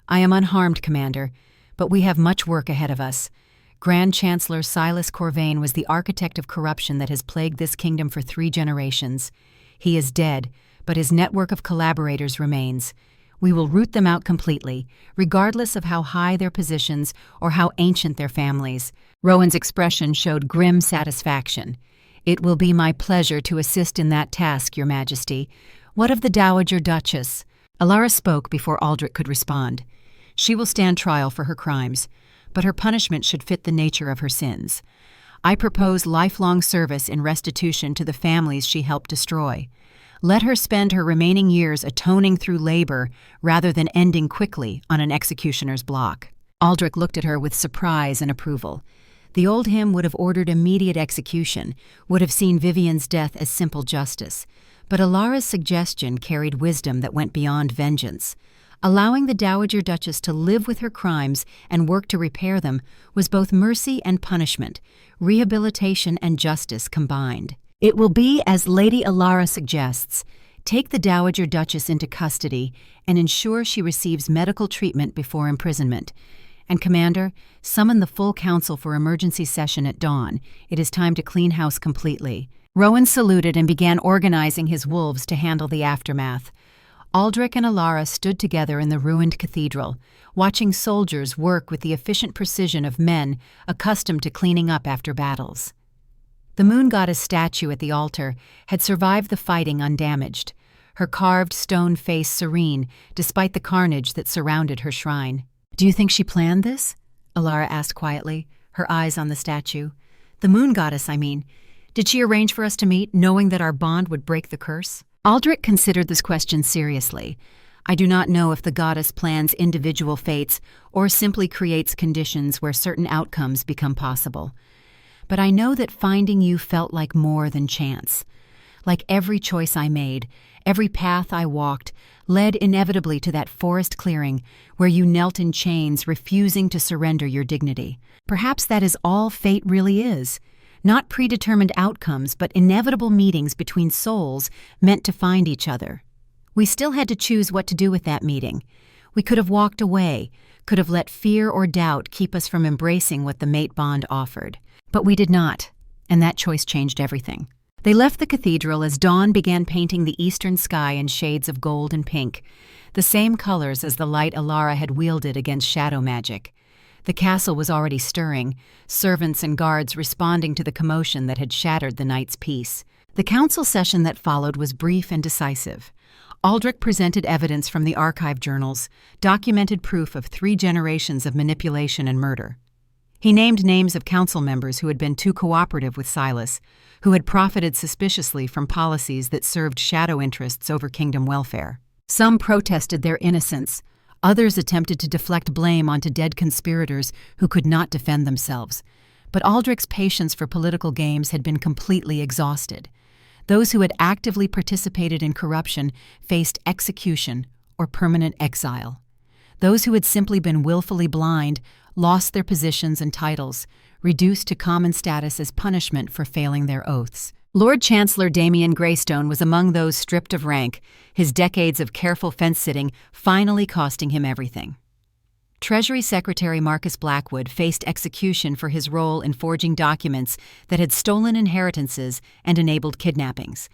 "I am unharmed, Commander, but we have much work ahead of us. Grand Chancellor Silas Corvain was the architect of corruption that has plagued this kingdom for 3 generations. He is dead, but his network of collaborators remains. We will root them out completely, regardless of how high their positions or how ancient their families." Rowan's expression showed grim satisfaction. "It will be my pleasure to assist in that task, Your Majesty. What of the Dowager Duchess?" Elara spoke before Aldric could respond. "She will stand trial for her crimes, but her punishment should fit the nature of her sins. I propose lifelong service in restitution to the families she helped destroy. Let her spend her remaining years atoning through labor rather than ending quickly on an executioner's block." Aldric looked at her with surprise and approval. The old him would have ordered immediate execution, would have seen Vivian's death as simple justice. But Elara's suggestion carried wisdom that went beyond vengeance. Allowing the Dowager Duchess to live with her crimes and work to repair them was both mercy and punishment, rehabilitation and justice combined. "It will be as Lady Elara suggests. Take the Dowager Duchess into custody and ensure she receives medical treatment before imprisonment. And Commander, summon the full council for emergency session at dawn. It is time to clean house completely." Rowan saluted and began organizing his wolves to handle the aftermath. Aldric and Elara stood together in the ruined cathedral, watching soldiers work with the efficient precision of men accustomed to cleaning up after battles. The moon goddess statue at the altar had survived the fighting undamaged, her carved stone face serene despite the carnage that surrounded her shrine. "Do you think she planned this?" Elara asked quietly, her eyes on the statue. "The moon goddess, I mean. Did she arrange for us to meet, knowing that our bond would break the curse? Aldric considered this question seriously. I do not know if the goddess plans individual fates or simply creates conditions where certain outcomes become possible. But I know that finding you felt like more than chance. Like every choice I made, every path I walked, led inevitably to that forest clearing where you knelt in chains, refusing to surrender your dignity. Perhaps that is all fate really is. Not predetermined outcomes, but inevitable meetings between souls meant to find each other. We still had to choose what to do with that meeting. We could have walked away, could have let fear or doubt keep us from embracing what the mate bond offered. But we did not, and that choice changed everything. They left the cathedral as dawn began painting the eastern sky in shades of gold and pink, the same colors as the light Elara had wielded against shadow magic. The castle was already stirring, servants and guards responding to the commotion that had shattered the night's peace. The council session that followed was brief and decisive. Aldric presented evidence from the archive journals, documented proof of 3 generations of manipulation and murder. He named names of council members who had been too cooperative with Silas, who had profited suspiciously from policies that served shadow interests over kingdom welfare. Some protested their innocence. Others attempted to deflect blame onto dead conspirators who could not defend themselves. But Aldric's patience for political games had been completely exhausted. Those who had actively participated in corruption faced execution or permanent exile. Those who had simply been willfully blind lost their positions and titles, reduced to common status as punishment for failing their oaths. Lord Chancellor Damien Greystone was among those stripped of rank, his decades of careful fence-sitting finally costing him everything. Treasury Secretary Marcus Blackwood faced execution for his role in forging documents that had stolen inheritances and enabled kidnappings.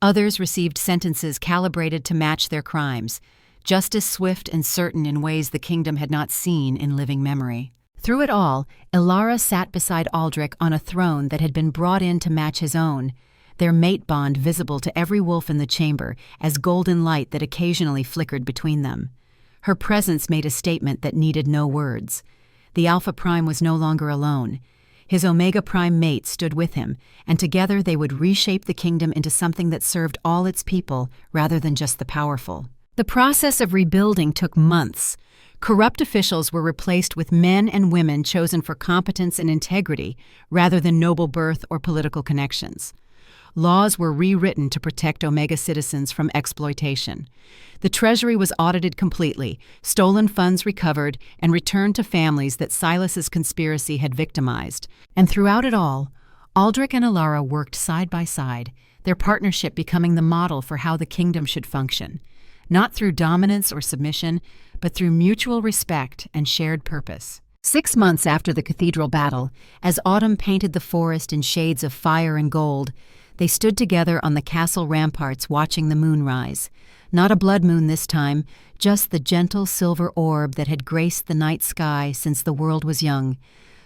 Others received sentences calibrated to match their crimes, justice swift and certain in ways the kingdom had not seen in living memory. Through it all, Elara sat beside Aldric on a throne that had been brought in to match his own, their mate bond visible to every wolf in the chamber as golden light that occasionally flickered between them. Her presence made a statement that needed no words. The Alpha Prime was no longer alone. His Omega Prime mate stood with him, and together they would reshape the kingdom into something that served all its people rather than just the powerful. The process of rebuilding took months. Corrupt officials were replaced with men and women chosen for competence and integrity rather than noble birth or political connections. Laws were rewritten to protect Omega citizens from exploitation. The treasury was audited completely, stolen funds recovered, and returned to families that Silas's conspiracy had victimized. And throughout it all, Aldric and Elara worked side by side, their partnership becoming the model for how the kingdom should function, not through dominance or submission, but through mutual respect and shared purpose. 6 months after the cathedral battle, as autumn painted the forest in shades of fire and gold, they stood together on the castle ramparts watching the moon rise. Not a blood moon this time, just the gentle silver orb that had graced the night sky since the world was young.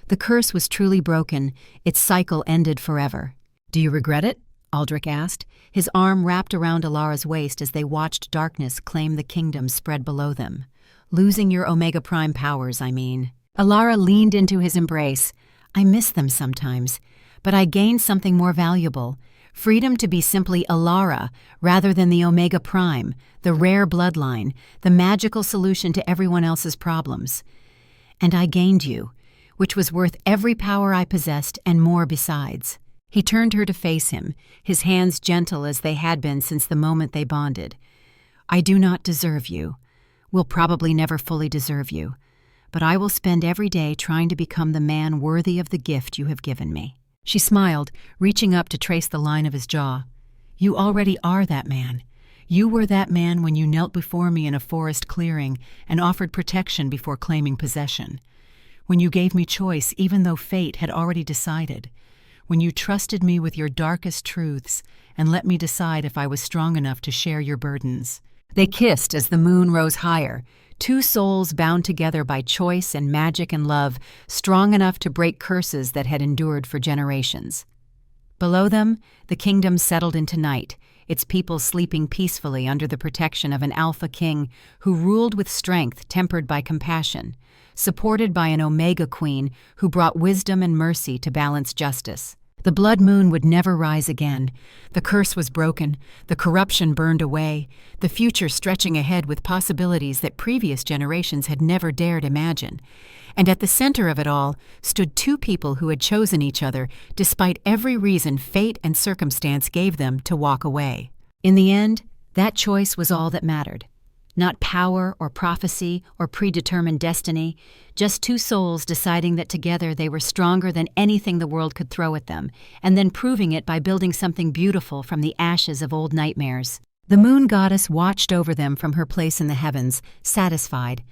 The curse was truly broken, its cycle ended forever. "Do you regret it?" Aldric asked, his arm wrapped around Elara's waist as they watched darkness claim the kingdom spread below them. "Losing your Omega Prime powers, I mean." Elara leaned into his embrace. "I miss them sometimes, but I gained something more valuable. Freedom to be simply Elara rather than the Omega Prime, the rare bloodline, the magical solution to everyone else's problems. And I gained you, which was worth every power I possessed and more besides." He turned her to face him, his hands gentle as they had been since the moment they bonded. "I do not deserve you. Will probably never fully deserve you. But I will spend every day trying to become the man worthy of the gift you have given me." She smiled, reaching up to trace the line of his jaw. "You already are that man. You were that man when you knelt before me in a forest clearing and offered protection before claiming possession. When you gave me choice even though fate had already decided. When you trusted me with your darkest truths and let me decide if I was strong enough to share your burdens." They kissed as the moon rose higher, two souls bound together by choice and magic and love, strong enough to break curses that had endured for generations. Below them, the kingdom settled into night, its people sleeping peacefully under the protection of an Alpha King who ruled with strength tempered by compassion, supported by an Omega Queen who brought wisdom and mercy to balance justice. The blood moon would never rise again. The curse was broken, the corruption burned away, the future stretching ahead with possibilities that previous generations had never dared imagine. And at the center of it all stood two people who had chosen each other despite every reason fate and circumstance gave them to walk away. In the end, that choice was all that mattered. Not power or prophecy or predetermined destiny, just two souls deciding that together they were stronger than anything the world could throw at them, and then proving it by building something beautiful from the ashes of old nightmares. The moon goddess watched over them from her place in the heavens, satisfied.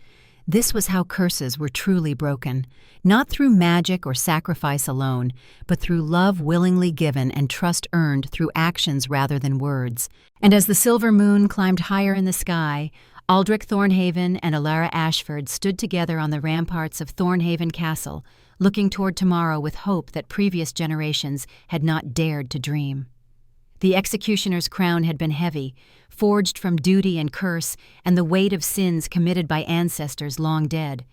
This was how curses were truly broken, not through magic or sacrifice alone, but through love willingly given and trust earned through actions rather than words. And as the silver moon climbed higher in the sky, Aldric Thornhaven and Elara Ashford stood together on the ramparts of Thornhaven Castle, looking toward tomorrow with hope that previous generations had not dared to dream. The executioner's crown had been heavy, forged from duty and curse and the weight of sins committed by ancestors long dead.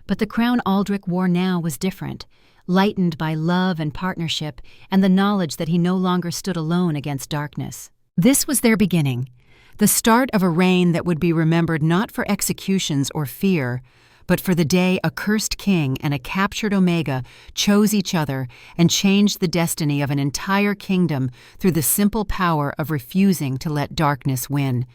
But the crown Aldric wore now was different, lightened by love and partnership and the knowledge that he no longer stood alone against darkness. This was their beginning, the start of a reign that would be remembered not for executions or fear, but for the day a cursed king and a captured Omega chose each other and changed the destiny of an entire kingdom through the simple power of refusing to let darkness win.